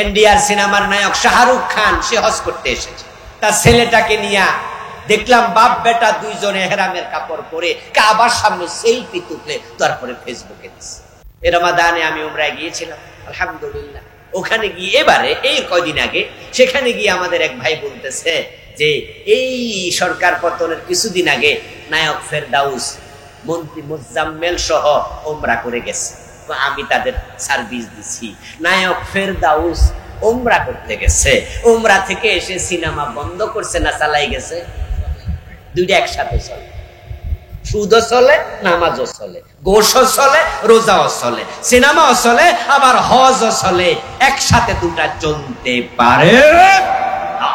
ইন্ডিয়ার সিনেমার নায়ক শাহরুখ খান সে হজ করতে এসেছে, তার ছেলেটাকে নিয়ে দেখলাম বাপ বেটা দুইজনে হেরামের কাপড় পরে কাবার সামনে সেলফি তুলে তারপরে ফেসবুকে দিচ্ছে। এই রমাদানে আমি উমরায় গিয়েছিলাম, আলহামদুলিল্লাহ। ওখানে গিয়ে এবারে এই কয়দিন আগে সেখানে গিয়ে আমাদের এক ভাই বলতেছে যে এই সরকার পতনের কিছুদিন আগে নায়ক ফেরদাউস মন্ত্রী মুজাম্মেল সহ উমরা করে গেছে। আমি তাদের সার্ভিস দিছি। নায়ক ফেরদাউস উমরা করতে গেছে, উমরা থেকে এসে সিনেমা বন্ধ করছে না চালাই গেছে? দুইটা একসাথে চলে, সুদও চলে, নামাজও চলে, গোশও চলে, রোজাও চলে, সিনেমাও চলে, আবার হজও চলে। একসাথে দুটা চলতে পারে না।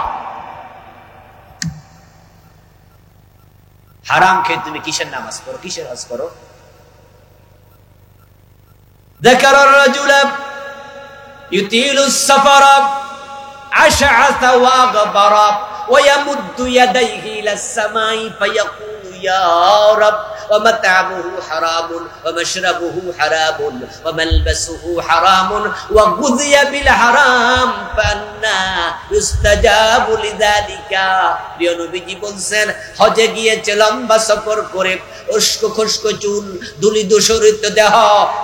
হারাম খেয়ে তুমি কিসের নামাজ পড়ো, কিসের হজ করো? ذكر الرجل يطيل السفر أشعث وأغبر ويمد يديه إلى السماء فيقول يا رب ومطعمه حرام ومشربه حرام وملبسه حرام وغذي بالحرام فأنى يستجاب لذلك। প্রিয় নবীজি বলছেন, হজে গিয়েছে, লম্বা সফর করে, উস্কো খুস্কো চুল, দুলি দূষরিত দেহ,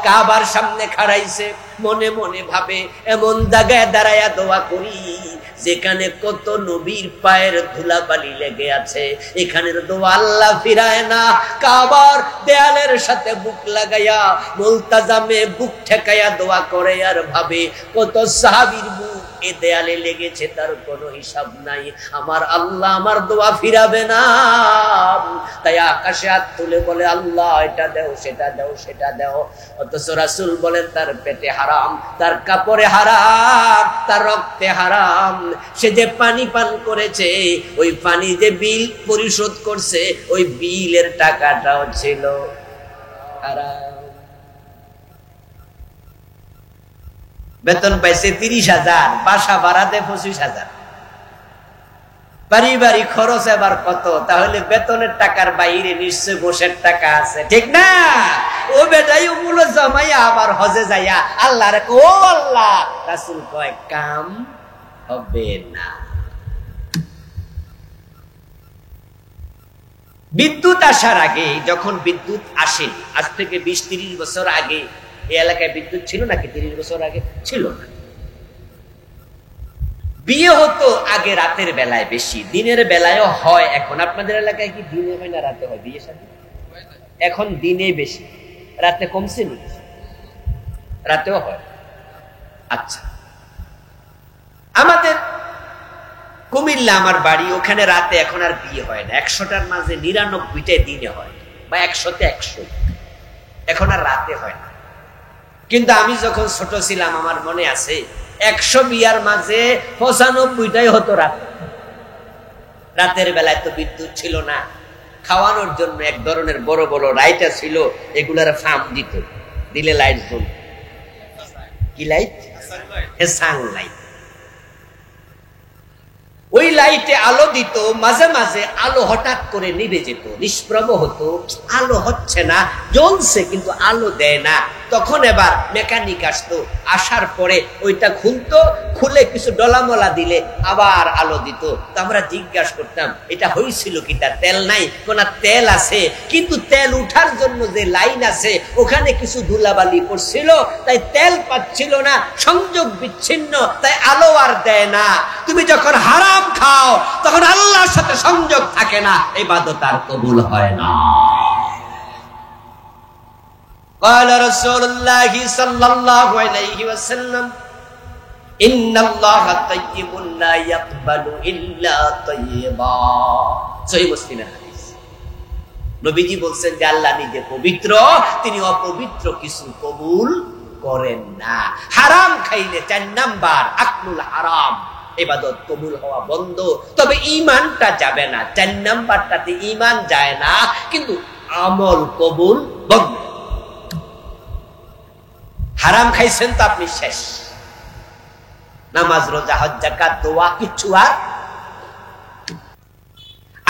কাবার সামনে খাড়াইছে, মনে মনে ভাবে এমন জায়গায় দাঁড়ায়া দোয়া করি যেখানে কত নবীর পায়ের ধুলাবালি লেগে আছে, এখানের দোয়া আল্লাহ ফিরায় না। কাবার দেয়ালের সাথে বুক লাগাইয়া মুলতাজামে বুক ঠেকাইয়া দোয়া করে আর ভাবে কত সাহাবীর বুক এ দেয়ালে লেগেছে, তার কোনো হিসাব নাই, আমার আল্লাহ আমার দোয়া ফিরাবে না। তাই আকাশে হাত তুলে বলে আল্লাহ এটা দেও, সেটা দেও, সেটা দেও। অথচ রাসূল বলেন তার পেটে হারাম, তার কাপড়ে হারাম, তার রক্তে হারাম। সে যে পানি পান করেছে, ওই পানি যে বিল পরিশোধ করছে, ওই বিলের টাকাটাও ছিল হারাম। বেতন পাইছে 30,000, বাসা ভাড়াতে 25,000, পারিবারিক খরচ এবার কত? তাহলে বেতনের টাকার বাইরে নিশ্চয় গোশের টাকা আছে, ঠিক না? ও বেটাই ওগুলো জমাইয়া আবার হজে যাইয়া আল্লাহর ও আল্লাহ, রাসূল কয় কাম হবে না। বিদ্যুৎ আসার আগে, যখন বিদ্যুৎ আসেনি, আজ থেকে 20-30 বছর আগে এই এলাকায় বিদ্যুৎ ছিল নাকি? 30 বছর আগে ছিল না। বিয়ে হতো আগে রাতের বেলায় বেশি, দিনের বেলায়ও হয়। এখন আপনাদের এলাকায় কি দিনে হয় না রাতে হয় বিয়ে শাদী? এখন দিনে বেশি, রাতে কমছে নি? রাতেও হয়। আচ্ছা, আমাদের কুমিল্লা আমার বাড়ি, ওখানে রাতে এখন আর বিয়ে হয় না। 100টার মাঝে 99টাই দিনে হয়, বা 100তে 100, এখন আর রাতে হয় না। কিন্তু আমি যখন ছোট ছিলাম আমার মনে আছে 100 বিয়ার মাঝে 95টাই হতো রাতে। রাতের বেলায় তো বিদ্যুৎ ছিল না, খাওয়ানোর জন্য এক ধরনের বড় বড় লাইট ছিল, এগুলার ফার্ম দিত, দিলে লাইট জ্বলত। কি লাইট? সানলাইট। ওই লাইটে আলো দিত, মাঝে মাঝে আলো হঠাৎ করে নিভে যেত, নিষ্প্রভ হতো, আলো হচ্ছে না, জ্বলছে কিন্তু আলো দেয় না। তখন এবার মেকানিক আসতো, আসার পরে ওইটা খুলতো, খুলে কিছু ডলামলা দিলে আবার আলো দিত। তো আমরা জিজ্ঞাসা করতাম এটা হয়েছিল কি, তার তেল নাই? কোন তেল আছে, কিন্তু তেল উঠার জন্য যে লাইন আছে ওখানে কিছু ধুলাবালি পড়ছিল, তাই তেল পাচ্ছিল না, সংযোগ বিচ্ছিন্ন, তাই আলো আর দেয় না। তুমি যখন হারাম খাও তখন আল্লাহর সাথে সংযোগ থাকে না, ইবাদত আর কবুল হয় না। قال رسول الله صلى الله عليه وسلم ان الله طيب لا يقبل الا طيبا। সহিহ মুসলিমের হাদিস। নবীজি বলেন যে আল্লাহ নিজে পবিত্র, তিনি অপবিত্র কিছু কবুল করেন না। হারাম খাইলে 4 নাম্বার আকলুল হারাম, ইবাদত কবুল হওয়া বন্ধ। তবে ঈমানটা যাবে না, 4 নাম্বারটাতে ঈমান যায় না, কিন্তু আমল কবুল বন্ধ। হারাম খাইছেন তো আপনি শেষ, নামাজ রোজা হজ যাকাত দোয়া কিচ্ছু আর।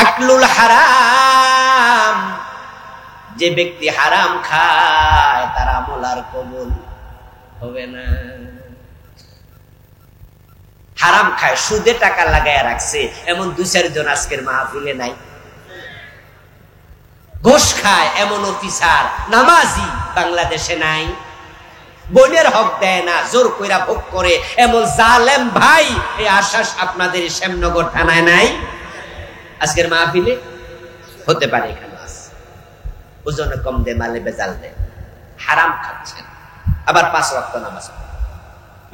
আকলুল হারাম, যে ব্যক্তি হারাম খায় তার আমল আর কবুল হবে না। হারাম খায়, সুদে টাকা লাগায় রাখছে, এমন 2-4 জন আজকের মাহফিলে নাই? ঘুষ খায় এমন অফিসার নামাজি বাংলাদেশে নাই? বোনের হক দেয় না, জোর কইরা ভোগ করে এমন জালেম ভাই এই আশ্বাস আপনাদের শ্যামনগর থানায় নাই? আজকের মাহফিলে হতে পারে এখানে আছে, ওজনে কম দে, মালে বেজাল দে, হারাম খাচ্ছেন, আবার 5 ওয়াক্ত নামাজ পড়ে,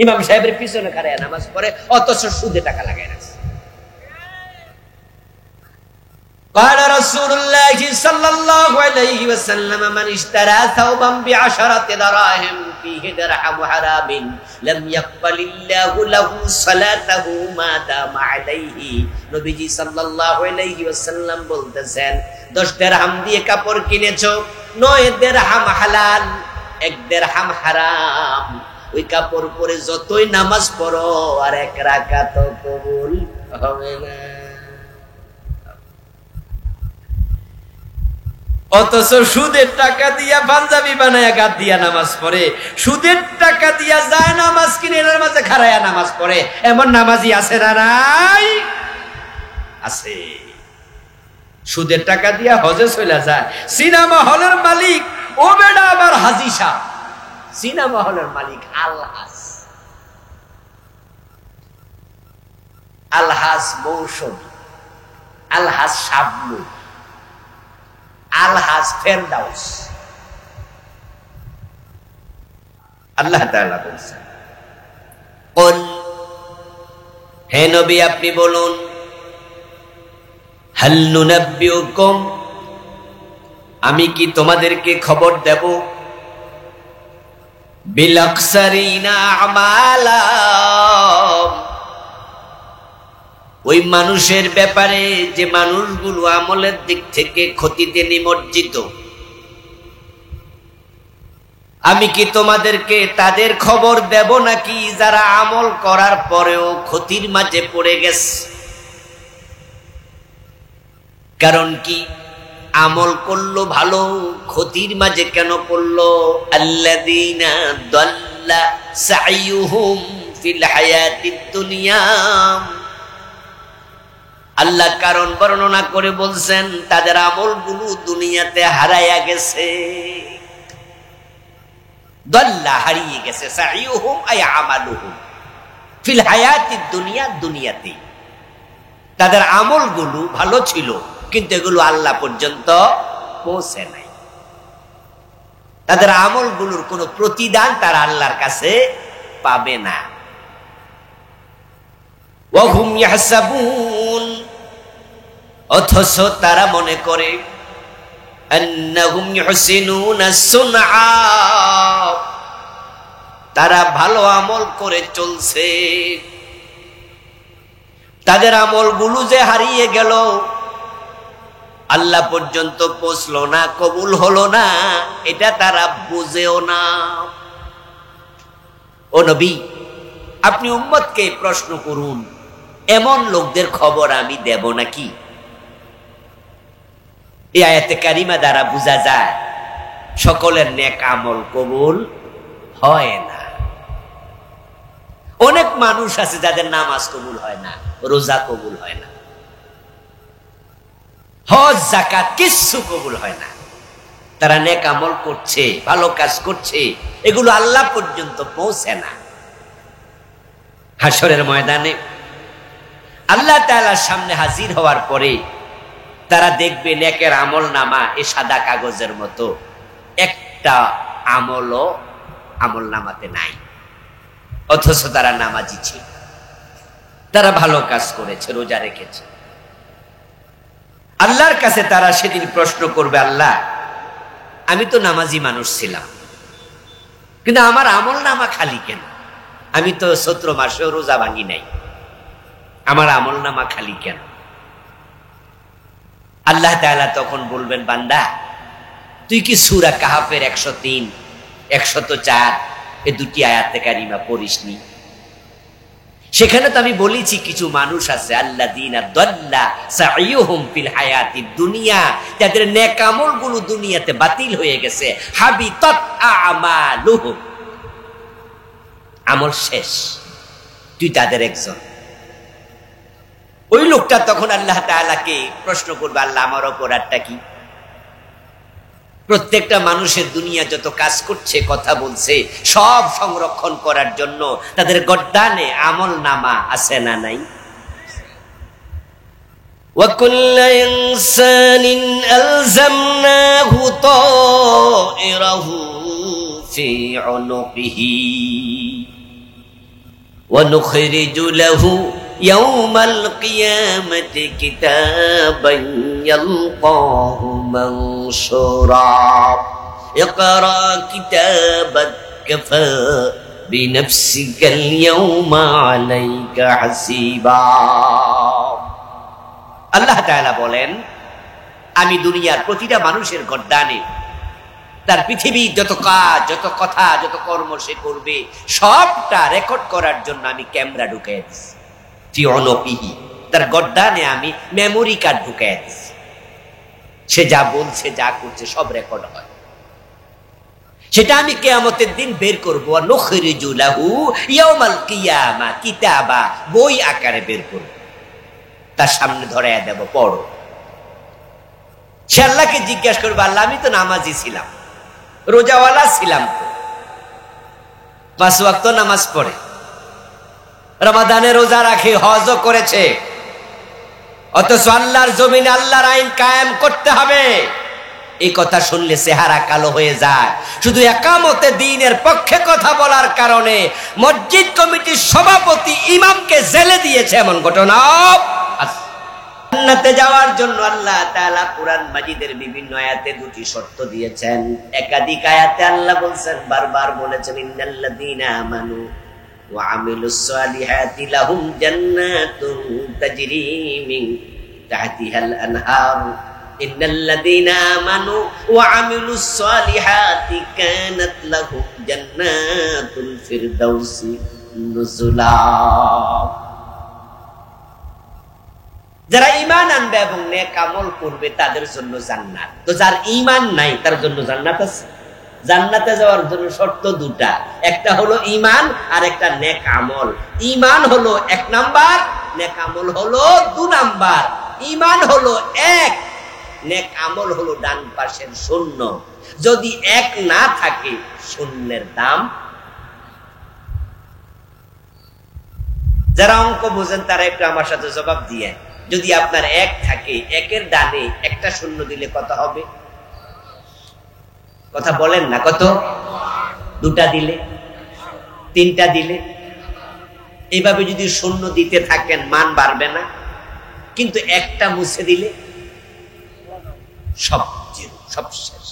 ইমাম সাহেবের পিছনে খাড়ায় নামাজ পড়ে, অথচ সুদে টাকা লাগায় রাখছে। قال رسول الله صلى الله عليه وسلم من اشترى ثوبا ب10 دراهم فيه درهم حرام لم يقبل الله له صلاته ما دام عليه। নবীজি সাল্লাল্লাহু আলাইহি ওয়াসাল্লাম বলতেছেন, 10 দিরহাম দিয়ে কাপড় কিনেছো, 9 দিরহাম হালাল, 1 দিরহাম হারাম, ওই কাপড় পরে যতই নামাজ পড়ো আর 1 রাকাত কবুল হবে না। অথচ সুদের টাকা দিয়া পাঞ্জাবি বানায়া গাদ দিয়া নামাজ পড়ে, সুদের টাকা দিয়া যায় নামাজ কিনে এর মাঝে খাড়ায়া নামাজ পড়ে, এমন নামাজি আছে না নাই? আছে। সুদের টাকা দিয়া হজে চলে যায়, সিনেমা হলের মালিক ও বেটা আবার হাজি সাহেব, সিনেমা হলের মালিক আলহাজ, আলহাজ মৌসুমী, আলহাজ শাবনু, আলহাজ ফেরদাউস। আল্লাহ তাআলা বলেছেন, কুল, হে নবী আপনি বলুন, হাল নুনাব্বিউকুম, আমি কি তোমাদেরকে খবর দেব, বিল আকসারিনা আমালা, ওই মানুষের ব্যাপারে যে মানুষগুলো আমলের দিক থেকে ক্ষতিতে নিমজ্জিত, আমি কি তোমাদেরকে তাদের খবর দেব নাকি যারা আমল করার পরেও ক্ষতির মাঝে পড়ে গেছে? কারণ কি, আমল করলো ভালো, ক্ষতির মাঝে কেন পড়লো? আল্লাযীনা দাল্লা সাইয়ুহুম ফিল হায়াতিদ দুনিয়া, আল্লাহ কারণ বর্ণনা করে বলছেন তাদের আমলগুলো দুনিয়াতে হারায়া গেছে, দাল্লা হারিয়ে গেছে, সাইয়ুহুম আই আমালুহুম ফিল হায়াতিদ দুনিয়া, দুনিয়াতে তাদের আমলগুলো ভালো ছিল কিন্তু এগুলো আল্লাহ পর্যন্ত পৌঁছে নাই, তাদের আমলগুলোর কোনো প্রতিদান তারা আল্লাহর কাছে পাবে না। ওয়াহুম ইয়াহসাবুন, অথচ তারা মনে করে, আন্নাহুম ইহসিনুনা সুনআ, তারা ভালো আমল করে চলছে, তাদের আমলগুলো যে হারিয়ে গেল, আল্লাহ পর্যন্ত পৌঁছলো না, কবুল হলো না, এটা তারা বুঝেও না। ও নবী, আপনি উম্মতকে প্রশ্ন করুন, এমন লোকদের খবর আমি দেব নাকি? এই আয়াতে কারিমা দ্বারা বোঝা যায় সকলের নেক আমল কবুল হয় না। অনেক মানুষ আছে যাদের নামাজ কবুল হয় না, রোজা কবুল হয় না, হজ যাকাত কিচ্ছু কবুল হয় না, তারা নেক আমল করছে, ভালো কাজ করছে, এগুলো আল্লাহ পর্যন্ত পৌঁছে না। হাসরের ময়দানে আল্লাহ তাআলার সামনে হাজির হওয়ার পরে তারা দেখবে নেকের আমল নামা এ সাদা কাগজের মতো, একটা আমলও আমল নামাতে নাই, অথচ তারা নামাজি ছিল, তারা ভালো কাজ করেছে, রোজা রেখেছে। আল্লাহর কাছে তারা সেদিন প্রশ্ন করবে, আল্লাহ আমি তো নামাজি মানুষ ছিলাম, কিন্তু আমার আমল নামা খালি কেন? আমি তো 17 মাসেও রোজা ভাঙি নাই, আমার আমল নামা খালি কেন? আল্লাহ তাআলা তখন বলবেন, বান্দা তুই কি সূরা কাহাফের 103, 104 এই দুটি আয়াতে কারিমা পড়িসনি? সেখানে তো আমি বলেছি কিছু মানুষ আছে, আল্লাযীনা দাল্লা সাইয়ুহুম ফিল হায়াতিদ দুনিয়া, তাদের নেক আমলগুলো দুনিয়াতে বাতিল হয়ে গেছে, হাবিতাত আমালুহুম, আমল শেষ, তুই তাদের একজন। ওই লোকটা তখন আল্লাহ তাআলাকে প্রশ্ন করবে, আল্লাহ আমার অপরাধটা কি? প্রত্যেকটা মানুষের দুনিয়া যত কাজ করছে, কথা বলছে, সব সংরক্ষণ করার জন্য তাদের গর্দানে আমল নামা আছে না নাই? وَكُلَّ إِنسَانٍ أَلْزَمْنَاهُ طَائِرَهُ فِي عُنُقِهِ وَنُخْرِجُ لَهُ يَوْمَ الْقِيَامَةِ كِتَابًا يَلْقَاهُ مَنشُورًا اقْرَأْ كِتَابَكَ كَفَى بِنَفْسِكَ الْيَوْمَ عَلَيْكَ حَسِيبًا। আল্লাহ তাআলা বলেন, আমি দুনিয়ার প্রতিটা মানুষের গর্দানে তার পৃথিবীর যত কাজ, যত কথা, যত কর্ম সে করবে সবটা রেকর্ড করার জন্য আমি ক্যামেরা ঢুকাই দিছি। ফি উনুকিহি, তার গর্দানে আমি মেমোরি কার্ড ঢুকাই দিছি। সে যা বলছে, যা করছে সব রেকর্ড হয়। সেটা আমি কিয়ামতের দিন বের করব। ওয়া নুখরিজু লাহু ইয়াউমাল কিয়ামা কিতাবা, বই আকারে বের করব, তার সামনে ধরাইয়া দেব, পড়ো। সে আল্লাহকে জিজ্ঞাসা করবে, আল্লাহ আমি তো নামাজি ছিলাম, রোজাওয়ালা ছিলাম, তো 5 ওয়াক্ত নামাজ পড়ে, রমাদানে রোজা রাখে, হজও করেছে, অথচ আল্লাহর জমিনে আল্লাহর আইন কায়েম করতে হবে। এই কথা শুনলে চেহারা কালো হয়ে যায়। শুধু একামতে দ্বীনের পক্ষে কথা বলার কারণে মসজিদ কমিটির সভাপতি ইমামকে জেলে দিয়েছে, এমন ঘটনা। জান্নাতে যাওয়ার জন্য আল্লাহ তাআলা কুরআন মাজিদের বিভিন্ন আয়াতে দুটি শর্ত দিয়েছেন। একাধিক আয়াতে আল্লাহ বলেছেন, বারবার বলেছেন, ইন্নাল্লাযীনা আমানু ওয়া আমিলুস সালিহাতি লাহুম জান্নাতুন তাজরি মিন তাহতিহাল আনহার ইন্নাল্লাযীনা আমানু ওয়া আমিলুস সালিহাতি কানাত লাহুম জান্নাতুল ফিরদাউসি নুজুলা। যারা ঈমান আনবে এবং নেক আমল করবে তাদের জন্য জান্নাত। তো যার ঈমান নাই তার জন্য জান্নাত আছে? জান্নাতে যাওয়ার জন্য শর্ত দুটা, একটা হলো ঈমান আর একটা নেক আমল। ঈমান হলো 1 নাম্বার, নেক আমল হলো 2 নাম্বার। ঈমান হলো 1, নেক আমল হলো ডান পাশের শূন্য। যদি 1 না থাকে, শূন্যের দাম। যারা অঙ্ক বোঝেন তারা একটু আমার সাথে জবাব দিয়ে, যদি আপনার 1 থাকে, 1-এর ডানে একটা শূন্য দিলে কত হবে? কথা বলেন না, কত? 2টা দিলে, 3টা দিলে, এইভাবে যদি শূন্য দিতে থাকেন মান বাড়বে না? কিন্তু একটা মুছে দিলে সব জিরো, সব শেষ।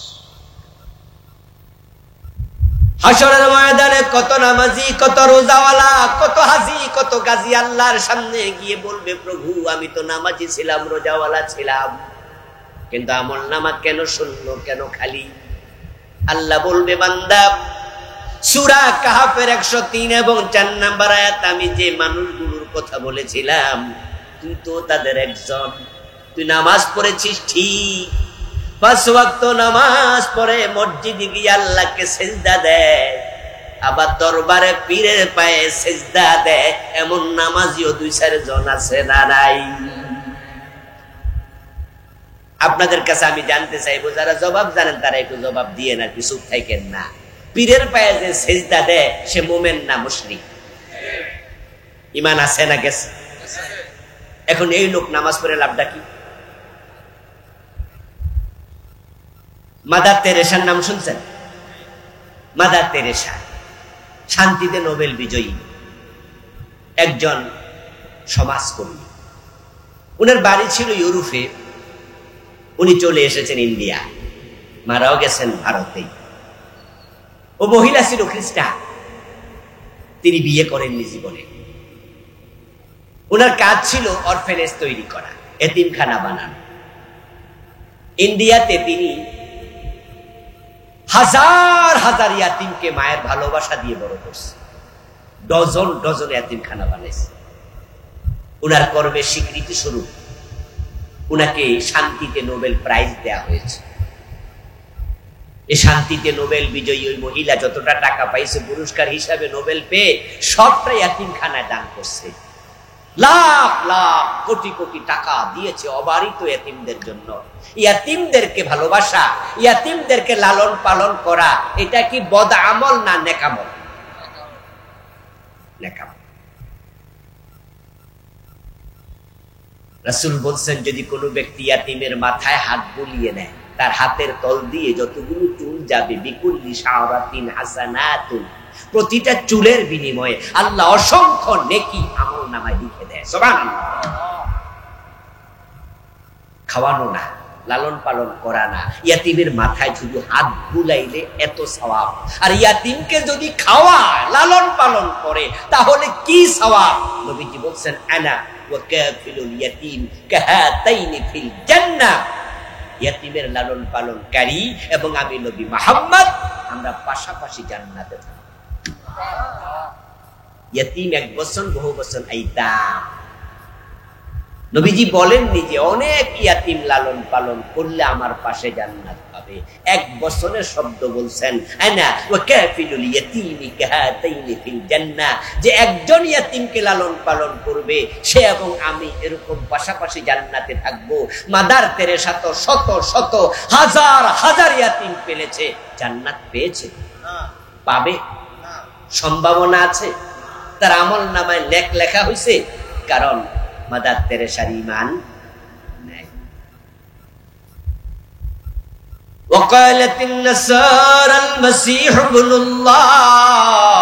হাসরের ময়দানে কত নামাজি, কত রোজাওয়ালা, কত হাজি, কত গাজী আল্লাহর সামনে গিয়ে বলবে, প্রভু আমি তো নামাজি ছিলাম, রোজাওয়ালা ছিলাম, কিন্তু আমল নামা কেন শূন্য, কেন খালি? আল্লাহ বলবে, বান্দা সূরা কাহফের 103 এবং 4 নম্বর আয়াত আমি যে মানুষগুলোর কথা বলেছিলাম, তুই তো তাদের একজন। তুই নামাজ পড়েছিস ঠিক, 5 ওয়াক্ত নামাজ পড়ে মসজিদে গিয়ে আল্লাহকে সিজদা দেয়, আবার দরবারে পীরের পায়ে সিজদা দেয়, এমন নামাজিও 2-4 জন আছে না নাই? আপনাদের কাছে আমি জানতে চাইবো, যারা জবাব জানেন তারা একটু জবাব দিয়ে না, কিছু থাকেন না। পীরের পায়ে যে সিজদা দেয় সে মুমিন না মুশরিক? ঈমান আছে না গেছে? এখন এই লোক নামাজ পড়ে লাভটা কি? মাদার তেরেসার নাম শুনছেন? মাদার তেরেসা শান্তিতে নোবেল বিজয়ী একজন সমাজকর্মী। উনার বাড়ি ছিল ইউরোপে, উনি চলে এসেছেন ইন্ডিয়া, মারাও গেছেন ভারতেই। ও মহিলা ছিল খ্রিস্টান, তিনি বিয়ে করেননি জীবনে। উনার কাজ ছিল অরফেনেজ তৈরি করা, এতিমখানা বানানো। ইন্ডিয়াতে তিনি হাজার হাজার ইয়াতিমকে মায়ের ভালোবাসা দিয়ে বড় করছে, ডজন ডজন ইয়াতিমখানা বানাইছে। উনার কর্মের স্বীকৃতি স্বরূপ উনাকে শান্তিতে নোবেল প্রাইজ দেয়া হয়েছে। এই শান্তিতে নোবেল বিজয়ী ওই মহিলা যতটা টাকা পাইছে পুরস্কার হিসাবে নোবেল পেয়ে সবটা ইয়াতিমখানায় দান করছে। লাখ লাখ কোটি কোটি টাকা দিয়েছে অবারিত এতিমদের জন্য। ইয়াতিমদেরকে ভালোবাসা, ইয়াতিমদেরকে লালন পালন করা, এটা কি বদ আমল না নেক আমল? নেক আমল। রাসূল বলছেন, যদি কোনো ব্যক্তি ইয়াতিমের মাথায় হাত বুলিয়ে নেয়, তার হাতের তল দিয়ে যতগুলো চুল যাবে, বিকুল্লি শাওরাতিন হাসানাতুন, প্রতিটা চুলের বিনিময়ে আল্লাহ অসংখ্য নেকি আমলনামায় লিখে দেয়। সুবহানাল্লাহ। খাওয়ানো না, লালন পালন করা না, ইয়াতিমের মাথায় শুধু হাত বুলাইলে এত সওয়াব। আর ইয়াতিমকে যদি খাওয়ায়, লালন পালন করে, তাহলে কি সওয়াব? নবীজি বলছেন, আনা ওয়া কাফিলুল ইয়াতিম কাহাতাইনি ফিল জান্নাহ। ইয়াতিমের লালন পালনকারী এবং আমি নবী মুহাম্মদ, আমরা পাশাপাশি জান্নাতে থাকব। ইয়াতিম এক বছর, বহু বছর আইতাম। নবীজি বলেননি যে অনেক ইয়াতিম লালন পালন করলে আমার পাশে জান্নাত পাবে। এক বছরের শব্দ বলছেন, আনা ওয়া কাফিলুল ইয়াতিমি কাহাতাইনি ফিল জান্নাহ, যে একজন ইয়াতিমকে লালন পালন করবে, সে এবং আমি এরকম পাশাপাশি জান্নাতে থাকবো। মাদার তেরেসা তো শত শত হাজার হাজার ইয়াতিম পেলেছে, জান্নাত পেয়েছে? পাবে? সম্ভাবনা আছে? তার আমলনামায় নেক লেখা হয়েছে, কারণ মাদার তেরেসার ঈমান নাই। وقالت النصارى المسيح ابن الله।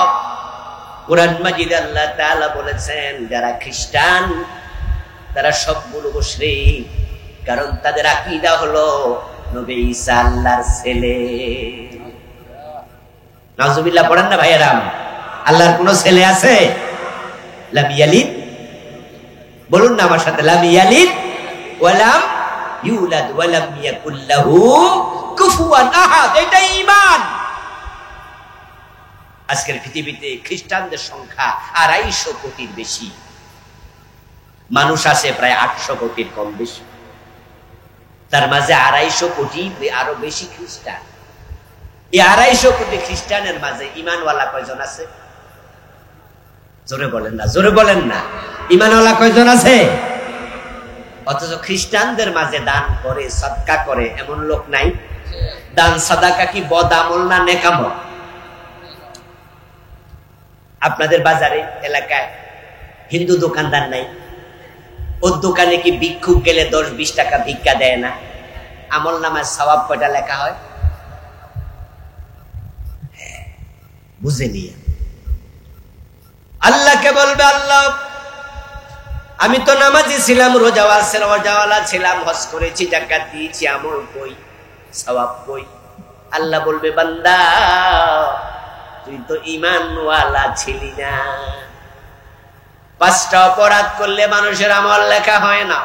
কুরআন মাজিদে আল্লাহ তাআলা বলেছেন, যারা খ্রিস্টান তারা সবগুলো মুশরিক, কারণ তাদের আকীদা হলো নবী ঈসা আল্লাহর ছেলে। নাউজুবিল্লাহ পড়েন না ভাইয়েরা? আল্লাহর কোন ছেলে আছে? লাম ইয়ালিদ, বলুন না আমার সাথে, লাম ইয়ালিদ ওয়া লাম ইউলাদ ওয়া লাম ইয়াকুল লাহু কুফুয়ান আহাদ। এটা ঈমান। আজকের পৃথিবীতে খ্রিস্টানদের সংখ্যা 250 কোটির বেশি, মানুষ আছে প্রায় 800 কোটির কম বেশি। তার মাঝে 250 কোটি আরো বেশি খ্রিস্টান। এই 250 কোটি খ্রিস্টানের মাঝে ঈমানওয়ালা কয়জন আছে? জোরে বলেন না, জোরে বলেন না। ঈমানওয়ালা কয়জন আছে? অথচ খ্রিস্টানদের মাঝে দান করে, সাদকা করে এমন লোক নাই। দান সাদাকা কি বদ আমল না নেক আমল? আপনাদের বাজারে এলাকায় হিন্দু দোকানদার নাই? ওর দোকানে কি ভিক্ষুক গেলে 10-20 টাকা ভিক্ষা দেয় না? আমলনামায় সওয়াব কয়টা লেখা হয়? বুঝে নিয়ে আল্লাহকে বলবে, আল্লাহ আমি তো নামাজি ছিলাম, রোজাওয়ালা ছিলাম, হজ করেছি, যাকাত দিয়েছি, আমল কই, সওয়াব কই? আল্লাহ বলবে, বান্দা তুই তো ঈমানওয়ালা ছিলি না। 5টা অপরাধ করলে মানুষের আমল লেখা হয় না।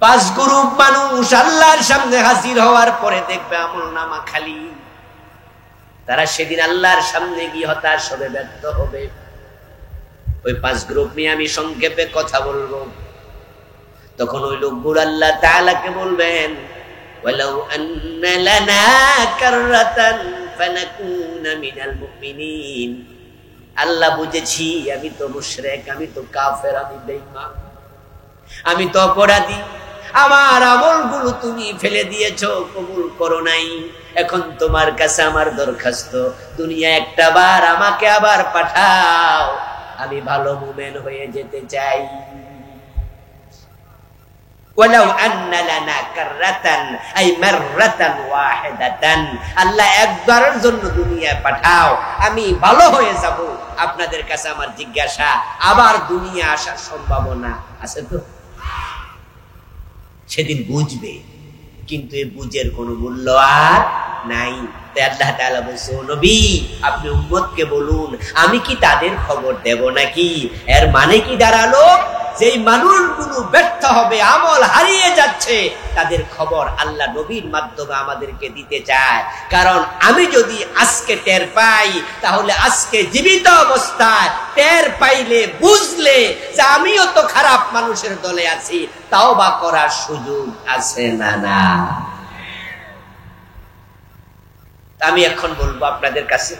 5 গ্রুপ মানুষ আল্লাহর সামনে হাজির হওয়ার পরে দেখবে আমলনামা খালি। তারা সেদিন আল্লাহর সামনে গিয়ে হতাশ হবে, ব্যর্থ হবে। ওই 5 গ্রুপ নিয়ে আমি সংক্ষেপে কথা বলবো। তখন ওই লোকগুলো আল্লাহ তাআলাকে বলবেন, ওয়ালাউ আন্না লানা কাররাতান ফানাকুনা মিনাল মুমিনিন। আল্লাহ বুঝেছি আমি তো মুশরিক, আমি তো কাফের, আমি বেঈমান, আমি তো অপরাধী। আমার আমলগুলো তুমি ফেলে দিয়েছো, কবুল করো নাই। এখন তোমার কাছে আমার দরখাস্ত, দুনিয়া একটা বার আমাকে আবার পাঠাও, আমি ভালো মুমিন হয়ে যেতে চাই। ওয়ালাউ আন্না লানা কাররাতান আই মাররাতান ওয়াহিদাতান। আল্লাহ একবারের জন্য দুনিয়ায় পাঠাও, আমি ভালো হয়ে যাব। আপনাদের কাছে আমার জিজ্ঞাসা, আবার দুনিয়া আসার সম্ভাবনা আছে তো? সেদিন বুঝবে, কিন্তু এই বুঝের কোনো মূল্য আর নাই। তাই আল্লাহ তাআলা বলছে, ও নবী আপনি উম্মতকে বলুন, আমি কি তাদের খবর দেব নাকি? এর মানে কি দাঁড়ালো? যেই মানুষগুলো ব্যর্থ হবে, আমল হারিয়ে যাচ্ছে, তাদের খবর আল্লাহ নবীর মাধ্যমে আমাদেরকে দিতে চায়। কারণ আমি যদি আজকে টের পাই, তাহলে আজকে জীবিত অবস্থায় টের পাইলে, বুঝলে যে আমিও তো খারাপ মানুষের দলে আছি, তাওবা করার সুযোগ আছে না? না। আমি এখন বলবো আপনাদের কাছে,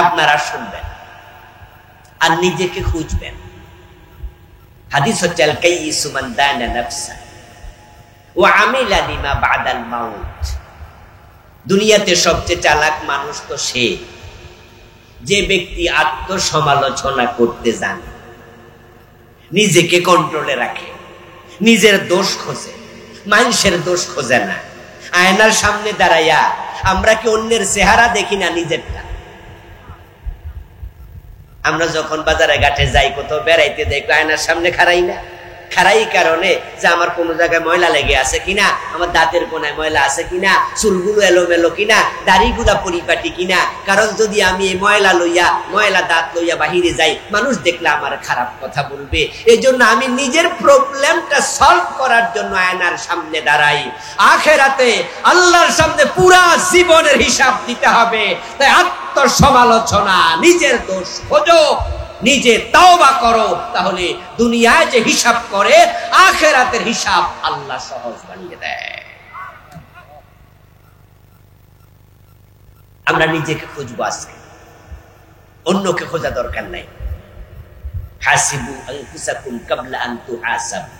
আপনারা শুনবেন। আর নিজেকে খুঁজবেন। হাদিস হচ্ছে আল কাইয়িসু মান দানা নাফসা ওয়া আমিলা লিমা বাদাল মাউত। দুনিয়াতে সবচেয়ে চালাক মানুষ তো সে যে ব্যক্তি আত্মসমালোচনা করতে জানে, নিজেকে কন্ট্রোলে রাখে, নিজের দোষ খোঁজে, মানুষের দোষ খোঁজে না। আয়নার সামনে দাঁড়াইয়া আমরা কি অন্যের চেহারা দেখি না, নিজেরটা? আমরা যখন বাজারে ঘাটে যাই, কোথাও বেড়াইতে দেখো, আয়নার সামনে খাড়াই না? খাড়াই কারণে যে আমার কোন জায়গায় ময়লা লেগে আছে কিনা, আমার দাঁতের কোনায় ময়লা আছে কিনা, চুলগুলো এলোমেলো কিনা, দাড়িগুলা পরিপাটি কিনা। কারণ যদি আমি এই ময়লা দাঁত লইয়া বাহিরে যাই, মানুষ দেখলে আমার খারাপ কথা বলবে। এই জন্য আমি নিজের প্রবলেমটা সলভ করার জন্য আয়নার সামনে দাঁড়াই। আখেরাতে আল্লাহর সামনে পুরা জীবনের হিসাব দিতে হবে। তাই আত্মসমালোচনা, নিজের দোষ খোঁজো, নিজে তাওবা করো, তাহলে দুনিয়ায় যে হিসাব করে আখেরাতের হিসাব আল্লাহ সহজ বানিয়ে দেয়। আমরা নিজেকে খুঁজবো আজকে, অন্যকে খোঁজা দরকার নাই। হাসিবু আনফুসাকুম কাবলা আন তুহাসাবু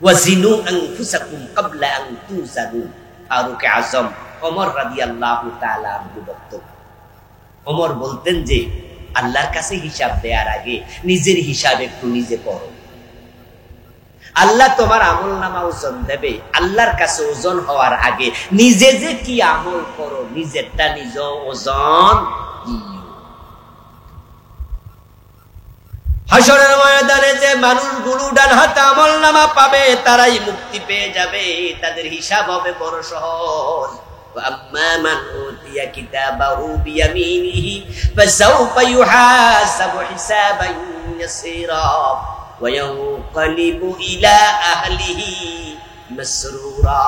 ওয়া জিনু আনফুসাকুম কাবলা আন তুজানু। ফারুক আজম ওমর রাদিয়াল্লাহু তাআলা আনহু বক্তব্য। ওমর বলতেন যে আল্লাহর কাছে হিসাব দেওয়ার আগে নিজের হিসাব একটু নিজে করো। আল্লাহ তোমার আমল নামা ওজন দেবে, আল্লাহর কাছে ওজন হওয়ার আগে নিজে যে কি আমল করো, নিজেরটা নিজ ওজন দিও। হাসরের ময়দানে যে মানুষগুলো ডান হাতে আমল নামা পাবে তারাই মুক্তি পেয়ে যাবে, তাদের হিসাব হবে বড় সহজ। وأما من أوتي كتابه بيمينه فسوف يحاسب حسابا يسيرا وينقلب إلى أهله مسرورا।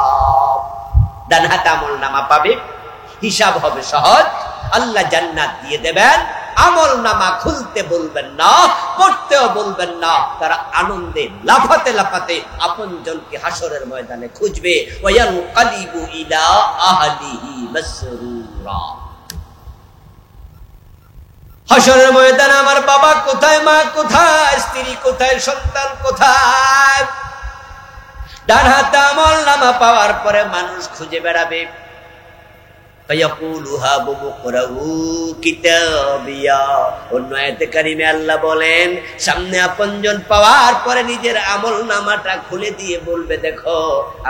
ডান হাতে আমল নামা পাবে, হিসাব হবে সহজ, আল্লাহ জান্নাত দিয়ে দেবেন। আমল নামা খুলতে বলবেন না, পড়তেও বলবেন না, তারা আনন্দে লাফাতে লাফাতে আপনজনকে হাসরের ময়দানে খুঁজবে। ওয়ায়ানকালিবু ইলা আহলিহি মাসরুরা। হাসরের ময়দানে আমার বাবা কোথায়, মা কোথায়, স্ত্রী কোথায়, সন্তান কোথায়? ডান হাতে আমল নামা পাওয়ার পরে মানুষ খুঁজে বেড়াবে। অন্য আয়াতে কারিমে আল্লাহ বলেন, সামনে আপনজন পাওয়ার পরে নিজের আমল নামাটা খুলে দিয়ে বলবে, দেখো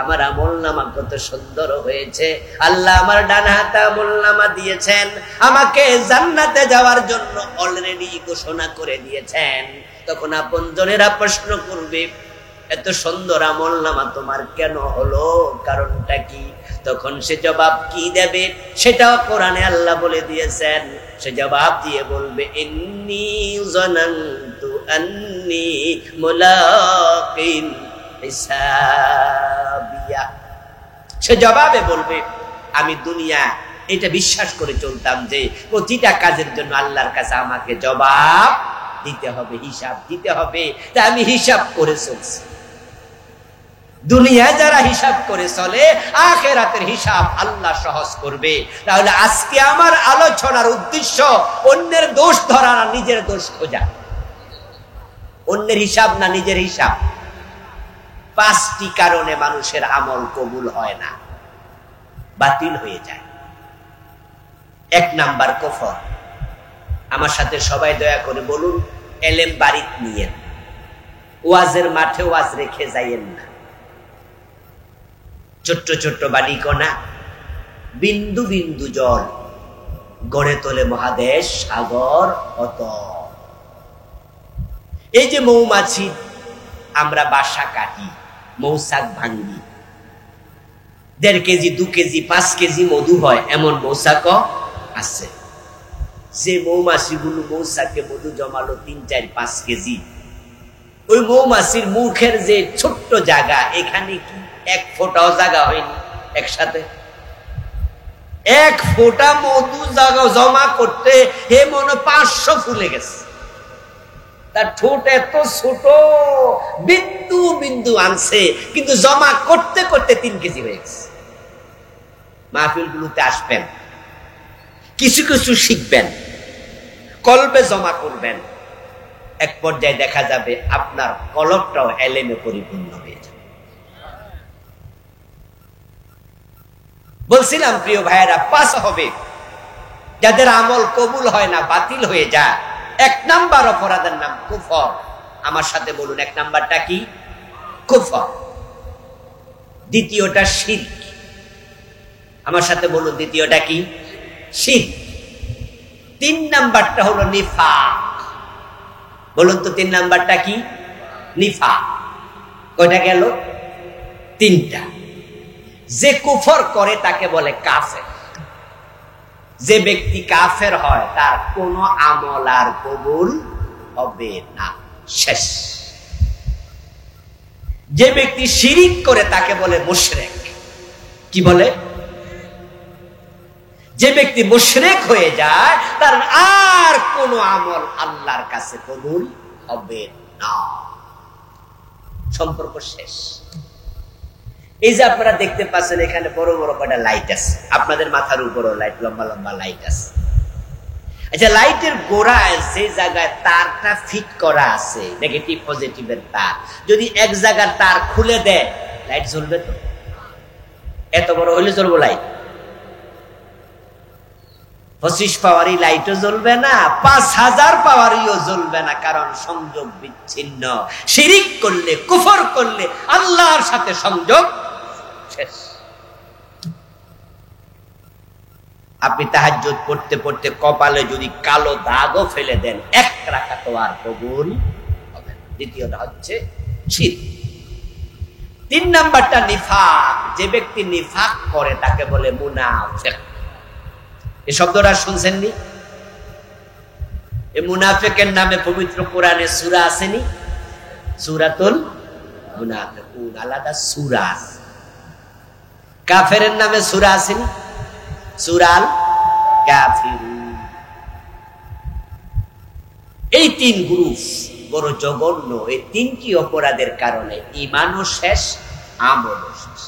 আমার আমল নামা কত সুন্দর হয়েছে। আল্লাহ আমার ডান হাতে আমল নামা দিয়েছেন, আমাকে জান্নাতে যাওয়ার জন্য অলরেডি ঘোষণা করে দিয়েছেন। তখন আপনজনেরা প্রশ্ন করবে, এত সুন্দর আমল নামা তোমার কেন হলো, কারণটা কি? তখন সে জবাব কি দেবে সেটাও কোরআনে আল্লাহ বলে দিয়েছেন। সে জবাব দিয়ে বলবে, ইন্নী যানানতু আন্নী মুলাকিন হিসাবিয়া। সে জবাবে বলবে, আমি দুনিয়া এটা বিশ্বাস করে চলতাম যে প্রতিটা কাজের জন্য আল্লাহর কাছে আমাকে জবাব দিতে হবে, হিসাব দিতে হবে, তাই আমি হিসাব করে চলছি। দুনিয়ায় যারা হিসাব করে চলে, আখিরাতের হিসাব আল্লাহ সহজ করবে। তাহলে আজকে আমার আলোচনার উদ্দেশ্য অন্যের দোষ ধরা না, নিজের দোষ খোঁজা। অন্যের হিসাব না, নিজের হিসাব। 5টি কারণে মানুষের আমল কবুল হয় না, বাতিল হয়ে যায়। 1 নাম্বার কুফর। আমার সাথে সবাই দয়া করে বলুন, এলেম বাড়িত নিয়েন, ওয়াজের মাঠে ওয়াজ রেখে যাইয়েন না। ছোট্ট ছোট্ট বালিকণা, বিন্দু বিন্দু জল গড়ে তোলে মহাদেশ সাগর অত। এই যে মৌমাছি, আমরা বাসা কাটি, মৌচাক ভাঙ্গি, 1.5 কেজি 2 কেজি 5 কেজি মধু হয়, এমন মৌচাক আছে। যে মৌমাছিগুলো মৌচাকে মধু জমালো 3, 4, 5 কেজি, ওই মৌমাছির মুখের যে ছোট্ট জায়গা, এখানে কি 1 ফোঁটাও জায়গা হয়নি একসাথে? 1 ফোঁটা মধু জায়গা জমা করতে হে মনে 500 ফুলে গেছে। তার ঠোঁট এত ছোট, বিন্দু বিন্দু আনছে, কিন্তু জমা করতে করতে 3 কেজি হয়ে গেছে। মাহফিলগুলোতে আসবেন, কিছু কিছু শিখবেন, কলবে জমা করবেন, এক পর্যায়ে দেখা যাবে আপনার কলবটাও এলেমে পরিপূর্ণ হয়ে যাবে। বলছিলাম প্রিয় ভাইয়েরা, পাস হবে যাদের আমল কবুল হয় না, বাতিল হয়ে যায়। এক নাম্বার অপরাধের নাম কুফর। আমার সাথে বলুন, এক নাম্বারটা কি? কুফর। দ্বিতীয়টা শিরক। আমার সাথে বলুন, দ্বিতীয়টা কি? শিরক। তিন নাম্বারটা হলো নিফাক। বলুন তো, তিন নাম্বারটা কি? নিফাক। কয়টা গেল? তিনটা। যে কুফর করে তাকে বলে কাফের। যে ব্যক্তি কাফের হয় তার কোন আমল আর কবুল হবে না, শেষ। যে ব্যক্তি শিরিক করে তাকে বলে মুশরিক। কি বলে? যে ব্যক্তি মুশরিক হয়ে যায় তার আর কোন আমল আল্লাহর কাছে কবুল হবে না, সম্পর্ক শেষ। এই যে আপনারা দেখতে পাচ্ছেন এখানে বড় বড় কয়টা লাইট আছে, আপনাদের মাথার উপরও লাইট, লম্বা লম্বা লাইট আছে। আচ্ছা, লাইটের গোড়ায় যে জায়গায় তারটা ফিট করা আছে, নেগেটিভ পজিটিভের তার, যদি এক জায়গার তার খুলে দেয় লাইট জ্বলবে তো? এত বড় হলে জ্বলবো লাইট? 25 পাওয়ারি লাইটও জ্বলবে না, 5000 পাওয়ারিও জ্বলবে না, কারণ সংযোগ বিচ্ছিন্ন। শিরিক করলে, কুফর করলে আল্লাহর সাথে সংযোগ শেষ। আপনি তাহাজ্জুদ পড়তে পড়তে কপালে যদি কালো দাগও ফেলে দেন, এক রাকাত আর কবুল হবে না। দ্বিতীয়টা হচ্ছে শিরক। তিন নাম্বারটা নিফাক। যে ব্যক্তি নিফাক করে তাকে বলে মুনাফিক। এই শব্দটা শুনছেননি? এই মুনাফিকের নামে পবিত্র কোরআনে সূরা আসেনি? সূরাতুল মুনাফিকুন, আলাদা সূরা। কাফেরের নামে সূরা আসেনি? সূরাল কাফিরুন। এই তিন গ্রুপ বড় জঘন্য। এই তিনটি অপরাধের কারণে ঈমানও শেষ, আমলও শেষ।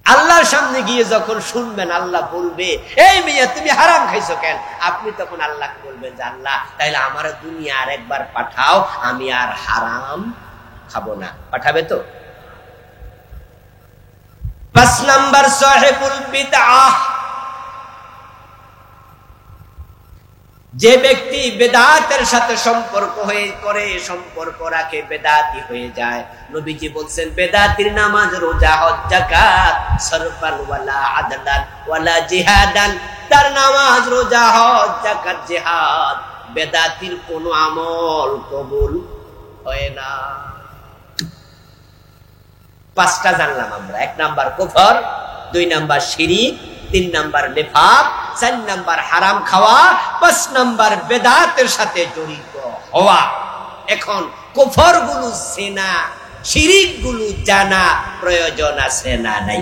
আল্লাহর সামনে গিয়ে যখন শুনবেন আল্লাহ বলবে, এই মিয়া তুমি হারাম খাইছো কেন, আপনি তখন আল্লাহকে বলবেন যে আল্লাহ তাইলে আমার দুনিয়া আর একবার পাঠাও, আমি আর হারাম খাবো না। পাঠাবে তো? 5 নাম্বার সাহিবুল বিদআহ। যে ব্যক্তি বেদাতের সাথে সম্পর্ক রাখে, বেদাতি হয়ে যায়। নবীজি বলছেন, বেদাতির নামাজ, রোজা, হজ, যাকাত সরফান ওয়ালা আদলান ওয়ালা জিহাদান। তার নামাজ, রোজা, হজ, যাকাত, জিহাদ, বেদাতির কোনো আমল কবুল হয় না। 5টা জানলাম আমরা। 1 নাম্বার কুফর, 2 নাম্বার শিরিক, 3 নাম্বার নিফাক, 4 নাম্বার হারাম খাওয়া, 5 নাম্বার বেদাতের সাথে জড়িত হওয়া। এখন কুফর গুলো চেনা, শিরিক গুলো জানা প্রয়োজন আছে না নাই?